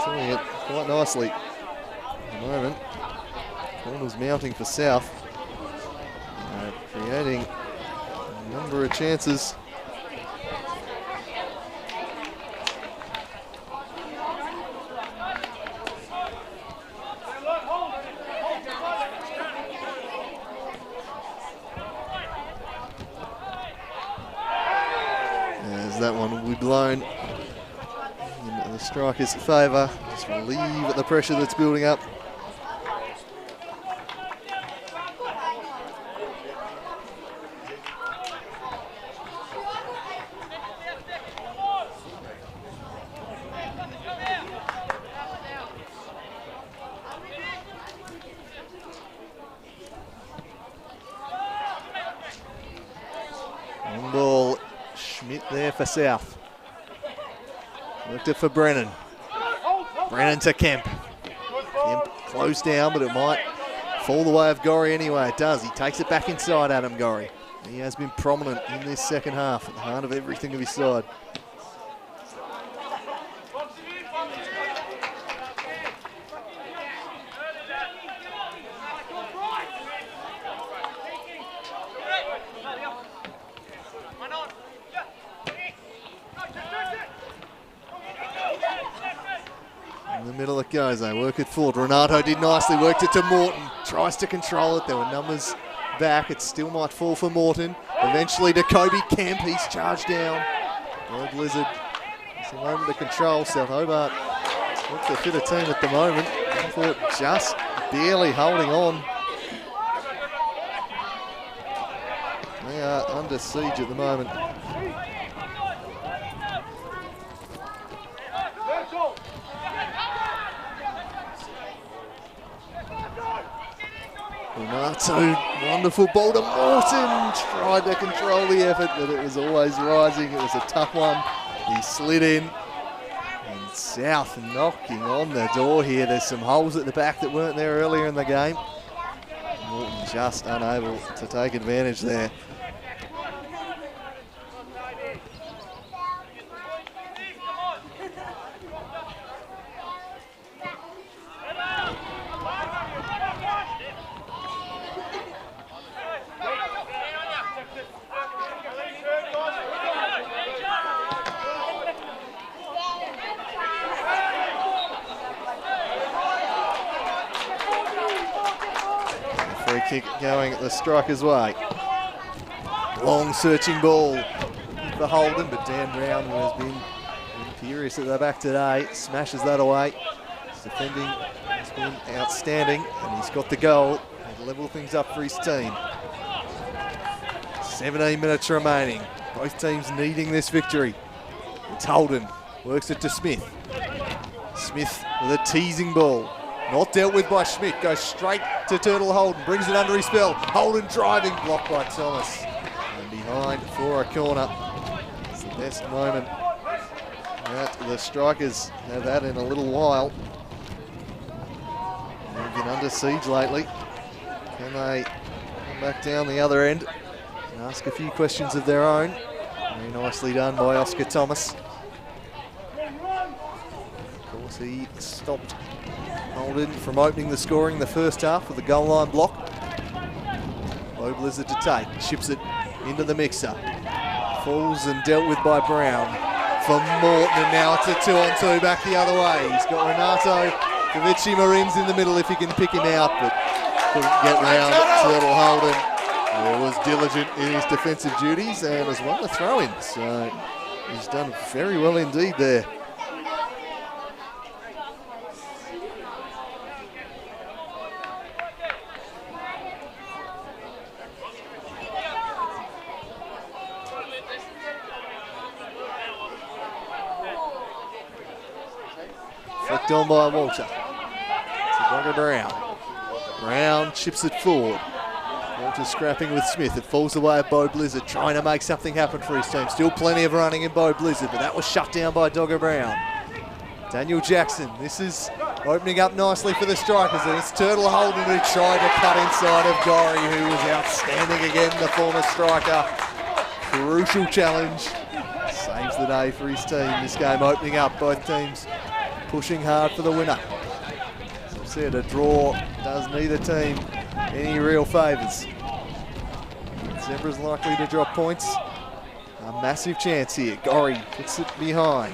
Doing it quite nicely at the moment. Corners mounting for South. Creating a number of chances. That one will be blown in the Strikers' favour. Just relieve the pressure that's building up. One ball. Schmidt there for South. Worked it for Brennan. Brennan to Kemp. Kemp closed down, but it might fall the way of Gorry anyway. It does. He takes it back inside, Adam Gorry. He has been prominent in this second half, at the heart of everything of his side. In the middle it goes, they work it forward. Renato did nicely, worked it to Morton. Tries to control it, there were numbers back. It still might fall for Morton. Eventually to Kobe Kemp, he's charged down. Road Blizzard, it's a moment to control. South Hobart, looks the fitter team at the moment. I thought just barely holding on. They are under siege at the moment. Renato, wonderful ball to Morton. Tried to control the effort, but it was always rising. It was a tough one. He slid in. And South knocking on the door here. There's some holes at the back that weren't there earlier in the game. Morton just unable to take advantage there. Free kick going the Strikers' way. Long searching ball for Holden, but Dan Brown, who has been imperious at the back today, smashes that away. His defending has been outstanding, and he's got the goal and level things up for his team. 17 minutes remaining. Both teams needing this victory. It's Holden, works it to Smith. Smith with a teasing ball. Not dealt with by Schmidt, goes straight to Turtle Holden, brings it under his spell. Holden driving, blocked by Thomas. And behind for a corner. It's the best moment that the Strikers have had in a little while. They've been under siege lately. Can they come back down the other end and ask a few questions of their own? Very nicely done by Oscar Thomas. Of course, he stopped Holden from opening the scoring in the first half with the goal line block. Low Blizzard to take, chips it into the mixer. Falls and dealt with by Brown for Morton, and now it's a 2-on-2 back the other way. He's got Renato Kavici Marins in the middle if he can pick him out, but couldn't get round Turtle Holden. He was diligent in his defensive duties and has won the throw-in, so he's done very well indeed there. Flicked on by Walter. To Dogger Brown. Brown chips it forward. Walter scrapping with Smith. It falls away at Bo Blizzard, trying to make something happen for his team. Still plenty of running in Bo Blizzard, but that was shut down by Dogger Brown. Daniel Jackson, this is opening up nicely for the Strikers, and it's Turtle Holden who tried to cut inside of Gorry, who was outstanding again, the former striker. Crucial challenge. Saves the day for his team. This game opening up, both teams pushing hard for the winner. As I said, a draw does neither team any real favours. Zebra's likely to drop points. A massive chance here. Gorry puts it behind.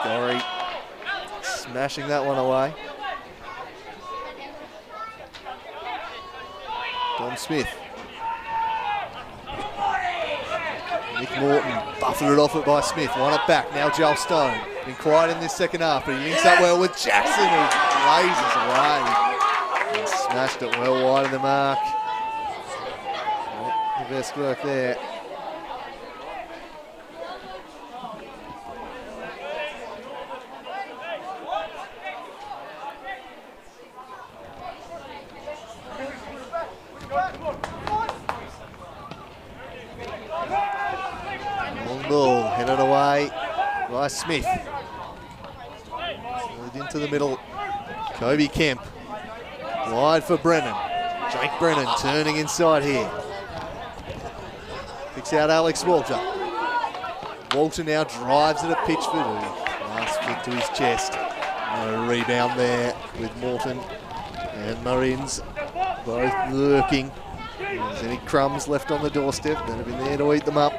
Gorry smashing that one away. Dom Smith. Nick Morton buffeted off it by Smith. Won it back. Now Joel Stone. Been quiet in this second half, but he links up well with Jackson, who blazes away. And smashed it well wide of the mark. Not the best work there. Long ball headed away by Smith. Slid into the middle. Kobe Kemp. Wide for Brennan. Jake Brennan turning inside here. Picks out Alex Walter. Walter now drives it at Pitchford. Last flick to his chest. No rebound there with Morton and Marines both lurking. If there's any crumbs left on the doorstep, they'd have been there to eat them up.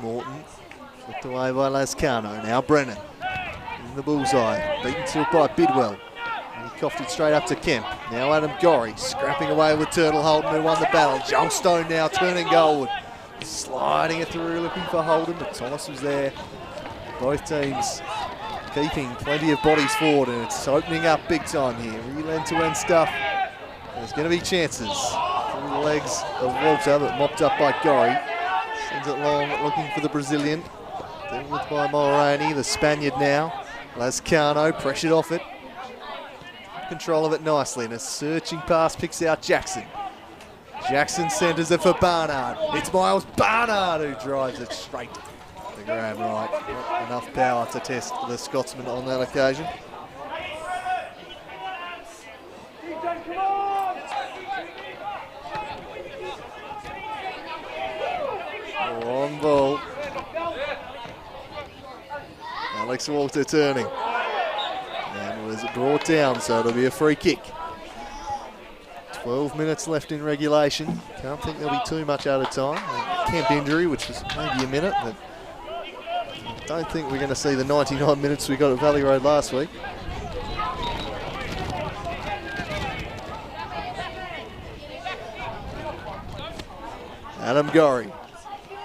Morton, flicked away by Lascano. Now Brennan in the bullseye, beaten to it by Bidwell. And he coughed it straight up to Kemp. Now Adam Gorry scrapping away with Turtle Holden, who won the battle. Joel Stone now turning goalward, sliding it through, looking for Holden, but Thomas was there. Both teams keeping plenty of bodies forward, and it's opening up big time here. Real end-to-end stuff. There's going to be chances. Through the legs of Walter, but mopped up by Gorry. Sends it long, looking for the Brazilian. Dealt with by Mulroney, the Spaniard now. Lascano pressured off it. Control of it nicely, and a searching pass picks out Jackson. Jackson centres it for Barnard. It's Miles Barnard who drives it straight to Graham Wright. Not enough power to test the Scotsman on that occasion. Long ball. Alex Walter turning. And was brought down, so it'll be a free kick. 12 minutes left in regulation. Can't think there'll be too much out of time. Camp injury, which was maybe a minute, but I don't think we're going to see the 99 minutes we got at Valley Road last week. Adam Gorry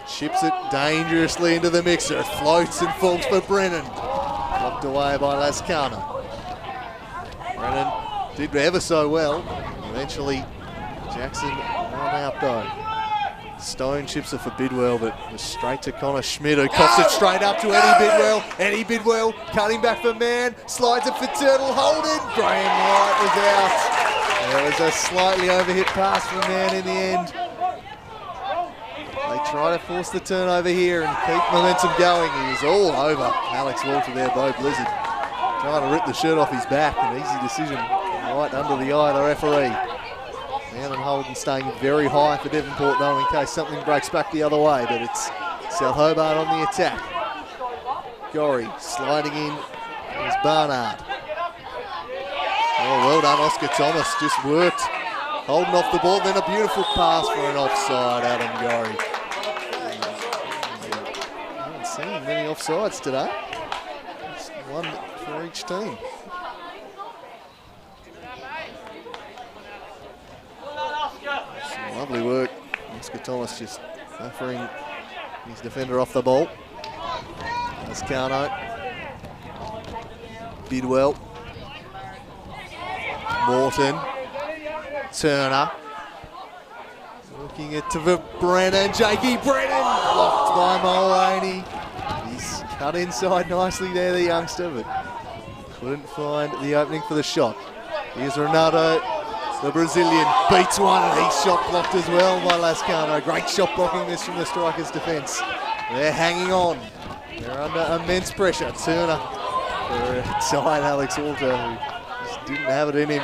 chips it dangerously into the mixer. It floats and falls for Brennan. Blocked away by Lascano. Brennan did ever so well. Eventually, Jackson won out though. Stone chips it for Bidwell, but was straight to Connor Schmidt, who coughs it straight up to Eddie Bidwell. Eddie Bidwell cutting back for Mann, slides it for Turtle Holden. Graham Wright was out. There was a slightly overhit pass from Mann in the end. They try to force the turnover here and keep momentum going. He was all over Alex Walter there, Bo Blizzard. Trying to rip the shirt off his back. An easy decision right under the eye of the referee. Mann and Holden staying very high for Devonport though in case something breaks back the other way, but it's South Hobart on the attack. Gorry sliding in. There's Barnard. Oh, well done, Oscar Thomas. Just worked, holding off the ball. Then a beautiful pass for an offside, Adam Gorry. I haven't seen many offsides today. Just one for each team. Some lovely work. Oscar Thomas just offering his defender off the ball. Lascano. Bidwell. Morton. Turner. Looking it to Brennan. Jakey Brennan. Blocked by Mulroney. He's cut inside nicely there, the youngster, but couldn't find the opening for the shot. Here's Ronaldo. The Brazilian beats one, and he's shot blocked as well by Lascano. Great shot blocking this from the Strikers' defence. They're hanging on. They're under immense pressure. Turner inside Alex Walter, who just didn't have it in him.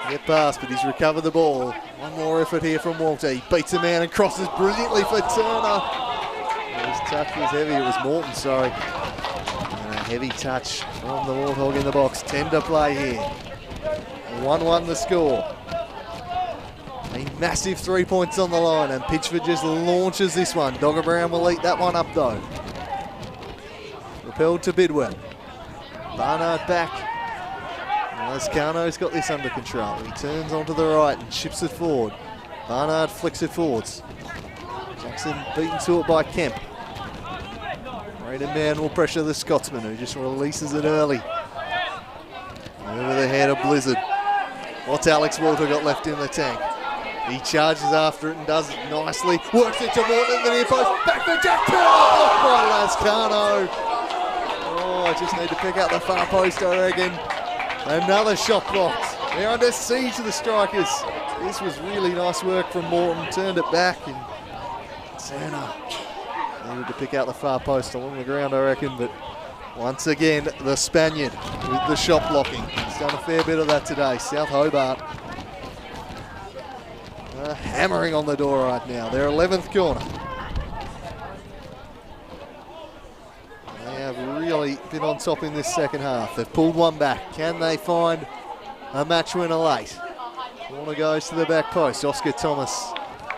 Get past, but he's recovered the ball. One more effort here from Walter. He beats a man and crosses brilliantly for Turner. His touch was heavy. It was Morton, sorry. And a heavy touch from the Warthog in the box. 10 to play here. 1-1 the score. A massive 3 points on the line, and Pitchford just launches this one. Dogger Brown will eat that one up though. Repelled to Bidwell. Barnard back. Lascano's got this under control. He turns onto the right and chips it forward. Barnard flicks it forwards. Jackson beaten to it by Kemp. Braden Mann will pressure the Scotsman, who just releases it early. Over the head of Blizzard. What's Alex Walter got left in the tank? He charges after it and does it nicely. Works it to Morton, the near post. Back to Jack Turner. Blocked by Lascano. Oh, I just need to pick out the far post, I reckon. Another shot blocked. They're under siege of the Strikers. This was really nice work from Morton. Turned it back, and Turner needed to pick out the far post along the ground, I reckon. But once again, the Spaniard with the shot blocking. He's done a fair bit of that today. South Hobart hammering on the door right now. Their 11th corner. They have really been on top in this second half. They've pulled one back. Can they find a match winner late? Corner goes to the back post. Oscar Thomas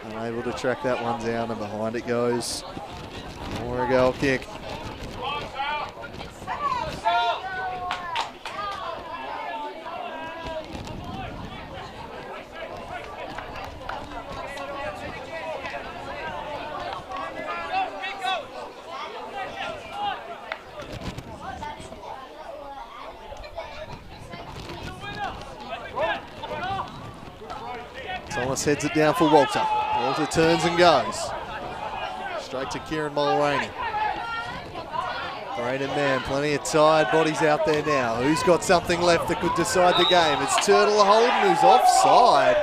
unable to track that one down, and behind it goes for a goal kick. Thomas heads it down for Walter. Walter turns and goes. Straight to Kieran Mulroney. Braden Mann, plenty of tired bodies out there now. Who's got something left that could decide the game? It's Turtle Holden who's offside.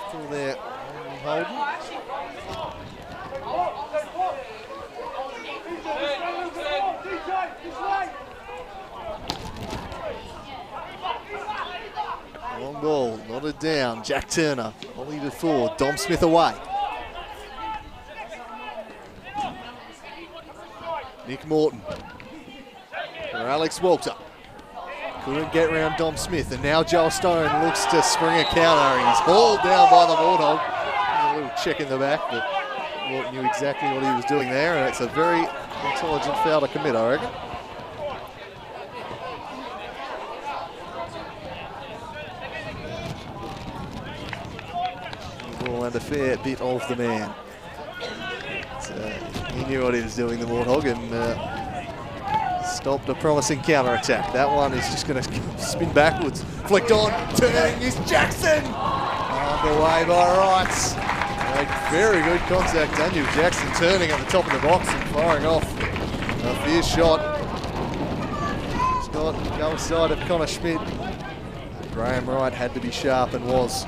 Still there, Holden. Long ball, nodded down. Jack Turner, volleyed it forward. Dom Smith away. Nick Morton for Alex Walter. Couldn't get around Dom Smith, and now Joel Stone looks to spring a counter. He's hauled down by the Warthog. A little check in the back, but Morton knew exactly what he was doing there, and it's a very intelligent foul to commit, I reckon. And a fair bit of the man. He knew what he was doing, the Warthog, and stopped a promising counter-attack. That one is just going to spin backwards. Flicked on, turning is Jackson! Underway by Wrights. A very good contact. Daniel Jackson turning at the top of the box and firing off a fierce shot. It's not the other side of Connor Schmidt. Graham Wright had to be sharp and was.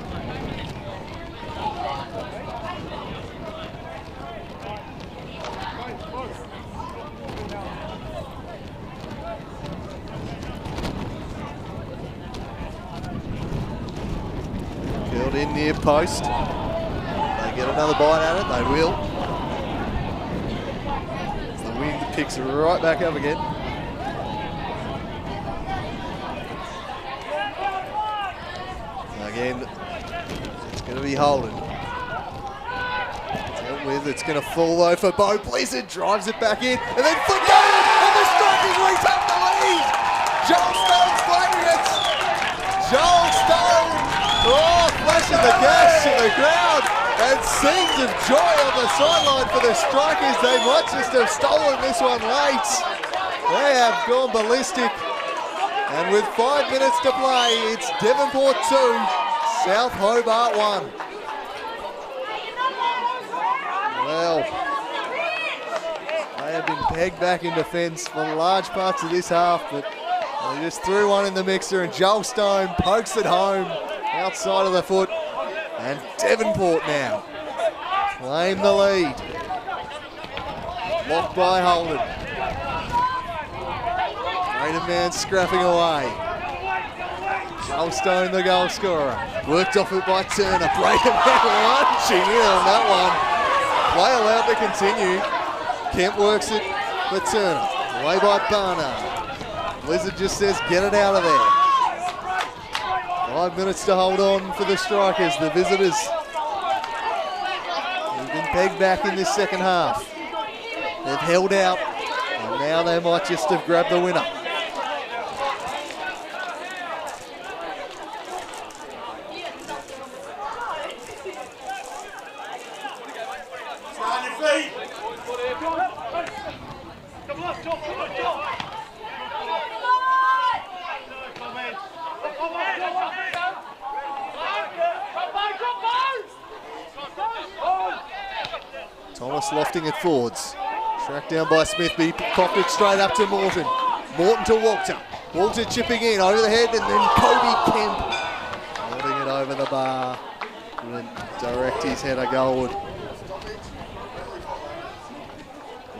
In near post. They get another bite at it, they will. picks right back up again. Again, it's going to be Holden. Dealt with, it's going to fall though for Bo. Blizzard drives it back in, and then flick over, and the Strikers retake the lead. Joel Stone's flaming it. Joel Stone, flashing the gas to the crowd, and scenes of joy on the sideline for the Strikers. They might just have stolen this one late. They have gone ballistic. And with 5 minutes to play, it's Devonport 2, South Hobart 1. Well, they have been pegged back in defence for large parts of this half, but they just threw one in the mixer, and Joel Stone pokes it home outside of the foot. And Devonport now claim the lead. Blocked by Holden. Braden Man scrapping away. Joel Stone, the goal scorer. Worked off it by Turner. Braden Man lunching in on that one. Play allowed to continue. Kemp works it for Turner. Away by Barnard. Blizzard just says, get it out of there. 5 minutes to hold on for the Strikers, the visitors. They've been pegged back in this second half. They've held out, and now they might just have grabbed the winner. Thomas lofting it forwards. Tracked down by Smith, but he cocked it straight up to Morton. Morton to Walter. Walter chipping in over the head, and then Cody Kemp holding it over the bar. Couldn't direct his header goalward.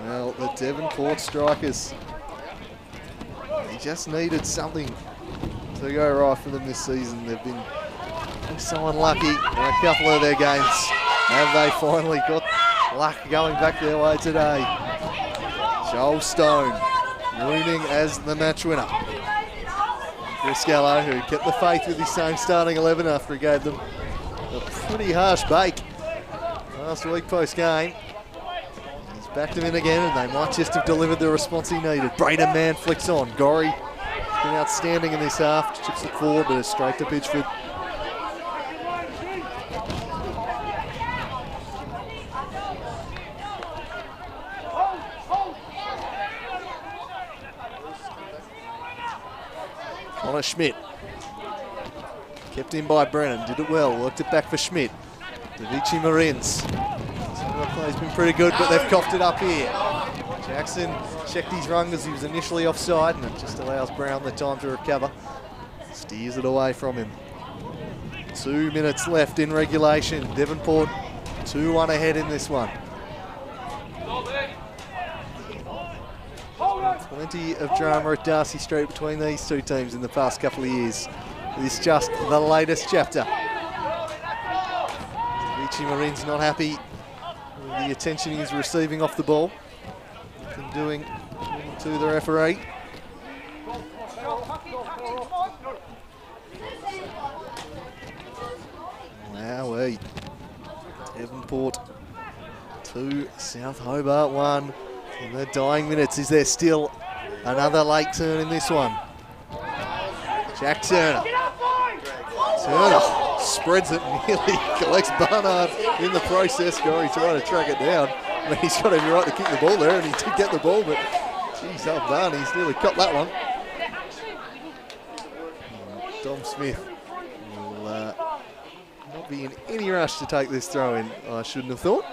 Well, the Devonport Strikers, they just needed something to go right for them this season. They've been so unlucky in a couple of their games. Have they finally got luck going back their way today? Joel Stone mooning as the match winner. Chris Gallo, who kept the faith with his same starting 11 after he gave them a pretty harsh bake last week post-game. He's backed them in again, and they might just have delivered the response he needed. Braden Man flicks on. Gorry has been outstanding in this half. Chips it forward, but it's straight to Pitchford. Connor Schmidt. Kept in by Brennan, did it well, worked it back for Schmidt. Davici Marins. Play's been pretty good, but they've coughed it up here. Jackson checked his run as he was initially offside, and it just allows Brown the time to recover. Steers it away from him. 2 minutes left in regulation. Devonport 2-1 ahead in this one. Plenty of drama at Darcy Street between these two teams in the past couple of years. This is just the latest chapter. Vichy Marin's not happy with the attention he's receiving off the ball. Nothing doing to the referee. Wowee. Devonport 2, South Hobart 1. In the dying minutes, is there still another late turn in this one? Jack Turner. Turner spreads it, nearly collects Barnard in the process. Gorry trying to track it down. I mean, he's got every right to kick the ball there, and he did get the ball, but geez, Barney, he's nearly caught that one. Dom Smith will not be in any rush to take this throw in, I shouldn't have thought.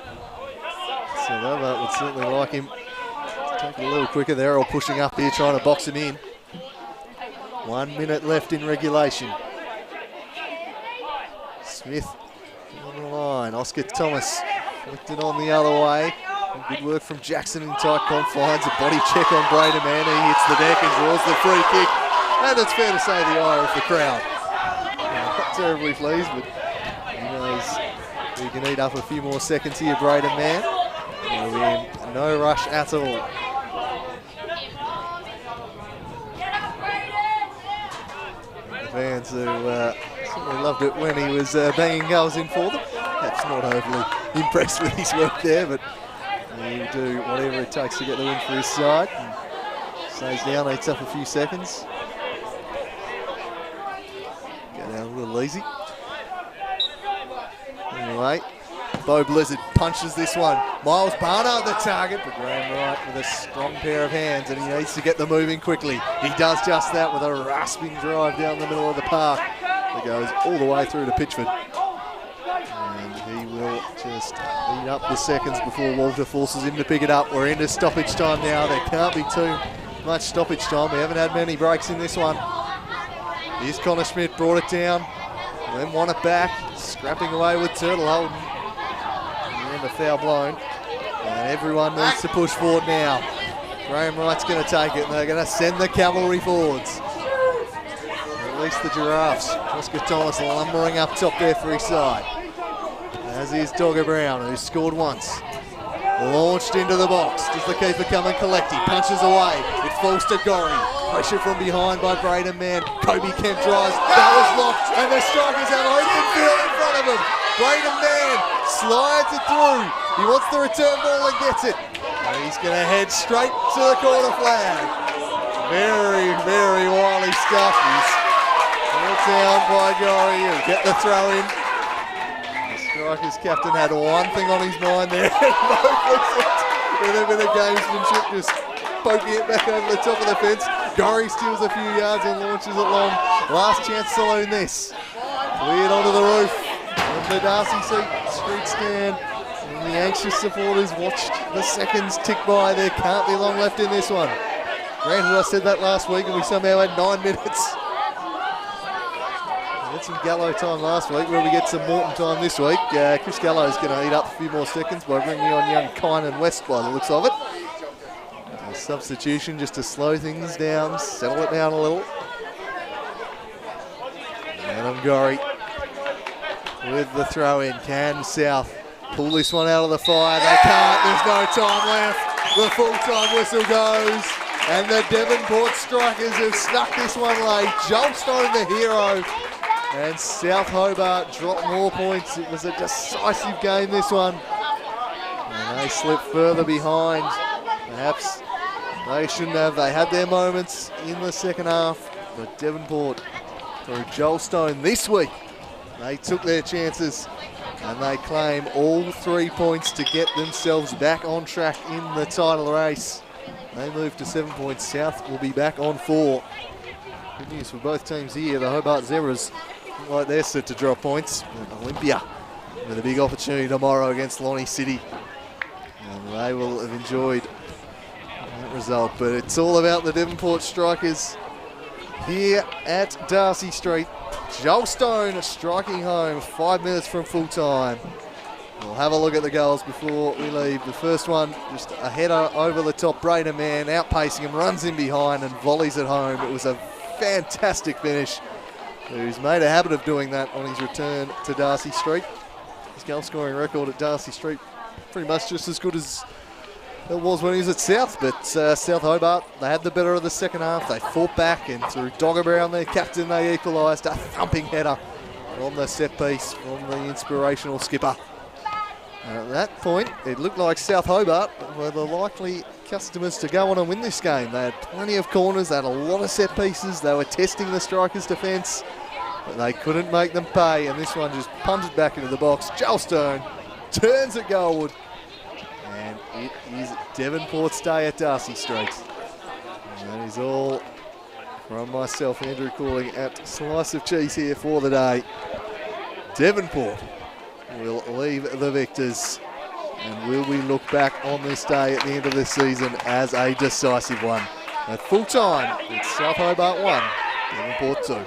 So Hobart would certainly like him to take it a little quicker. They're all pushing up here, trying to box him in. 1 minute left in regulation. Smith on the line. Oscar Thomas flicked it on the other way. Good work from Jackson in tight confines. A body check on Braden Man. He hits the deck and draws the free kick. And it's fair to say the ire of the crowd. Not terribly pleased, but he knows he can eat up a few more seconds here, Braden Man. There'll be no rush at all. fans who certainly loved it when he was banging goals in for them. Perhaps not overly impressed with his work there, but he'll do whatever it takes to get the win for his side. And stays down, eats up a few seconds. Go down a little easy. Anyway, Bo Blizzard punches this one. Miles Barnard the target, but Graham Wright with a strong pair of hands, and he needs to get the moving quickly. He does just that with a rasping drive down the middle of the park that goes all the way through to Pitchford. And he will just eat up the seconds before Walter forces him to pick it up. We're into stoppage time now. There can't be too much stoppage time. We haven't had many breaks in this one. Here's Connor Schmidt, brought it down, then won it back, scrapping away with Turtle Holden. And a foul blown, and everyone needs to push forward now. Graham Wright's going to take it, and they're going to send the cavalry forwards. At least the Giraffes. Oscar Thomas lumbering up top there for his side. As is Dogger Brown, who's scored once. Launched into the box. Does the keeper come and collect? He punches away. It falls to Gorry. Pressure from behind by Braden Mann. Kobe Kemp drives. That was locked, and the Strikers have open field in front of them. Braden Mann slides it through. He wants the return ball and gets it. And he's going to head straight to the corner flag. Very, very wily stuff. He's brought down by Gorry. He'll get the throw in. Strikers captain had one thing on his mind there. With a bit of gamesmanship, just poking it back over the top of the fence. Gorry steals a few yards and launches it long. Last chance to saloon this. Cleared onto the roof of the Darcy Street stand. And the anxious supporters watched the seconds tick by. There can't be long left in this one. Granted, I said that last week and we somehow had 9 minutes. We had some Gallo time last week. Will we get some Morton time this week? Chris Gallo's going to eat up a few more seconds by bringing on young Kynan West by the looks of it. A substitution just to slow things down, settle it down a little. And Gorry with the throw in. Can South pull this one out of the fire? They can't. There's no time left. The full-time whistle goes. And the Devonport Strikers have snuck this one late. Joelstone the hero. And South Hobart dropped more points. It was a decisive game, this one. And they slipped further behind. Perhaps they shouldn't have. They had their moments in the second half. But Devonport, through Joelstone this week, they took their chances. And they claim all 3 points to get themselves back on track in the title race. They move to 7 points. South will be back on 4. Good news for both teams here. The Hobart Zebras look like they're set to drop points. And Olympia with a big opportunity tomorrow against Lonnie City. And they will have enjoyed that result. But it's all about the Devonport Strikers here at Darcy Street. Joelstone striking home 5 minutes from full time. We'll have a look at the goals before we leave. The first one, just a header over the top. Braden Mann outpacing him, runs in behind and volleys it home. It was a fantastic finish. He's made a habit of doing that on his return to Darcy Street. His goal scoring record at Darcy Street pretty much just as good as it was when he was at South, but South Hobart, they had the better of the second half. They fought back, and through Dogger Brown, their captain, they equalised. A thumping header on the set piece from the inspirational skipper. And at that point, it looked like South Hobart were the likely customers to go on and win this game. They had plenty of corners, they had a lot of set pieces, they were testing the Strikers' defence, but they couldn't make them pay, and this one just punted back into the box. Joelstone turns it goalward. And it is Devonport's day at Darcy Street. And that is all from myself, Andrew Calling, at Slice of Cheese here for the day. Devonport will leave the victors. And will we look back on this day at the end of this season as a decisive one? At full time, it's South Hobart 1, Devonport 2.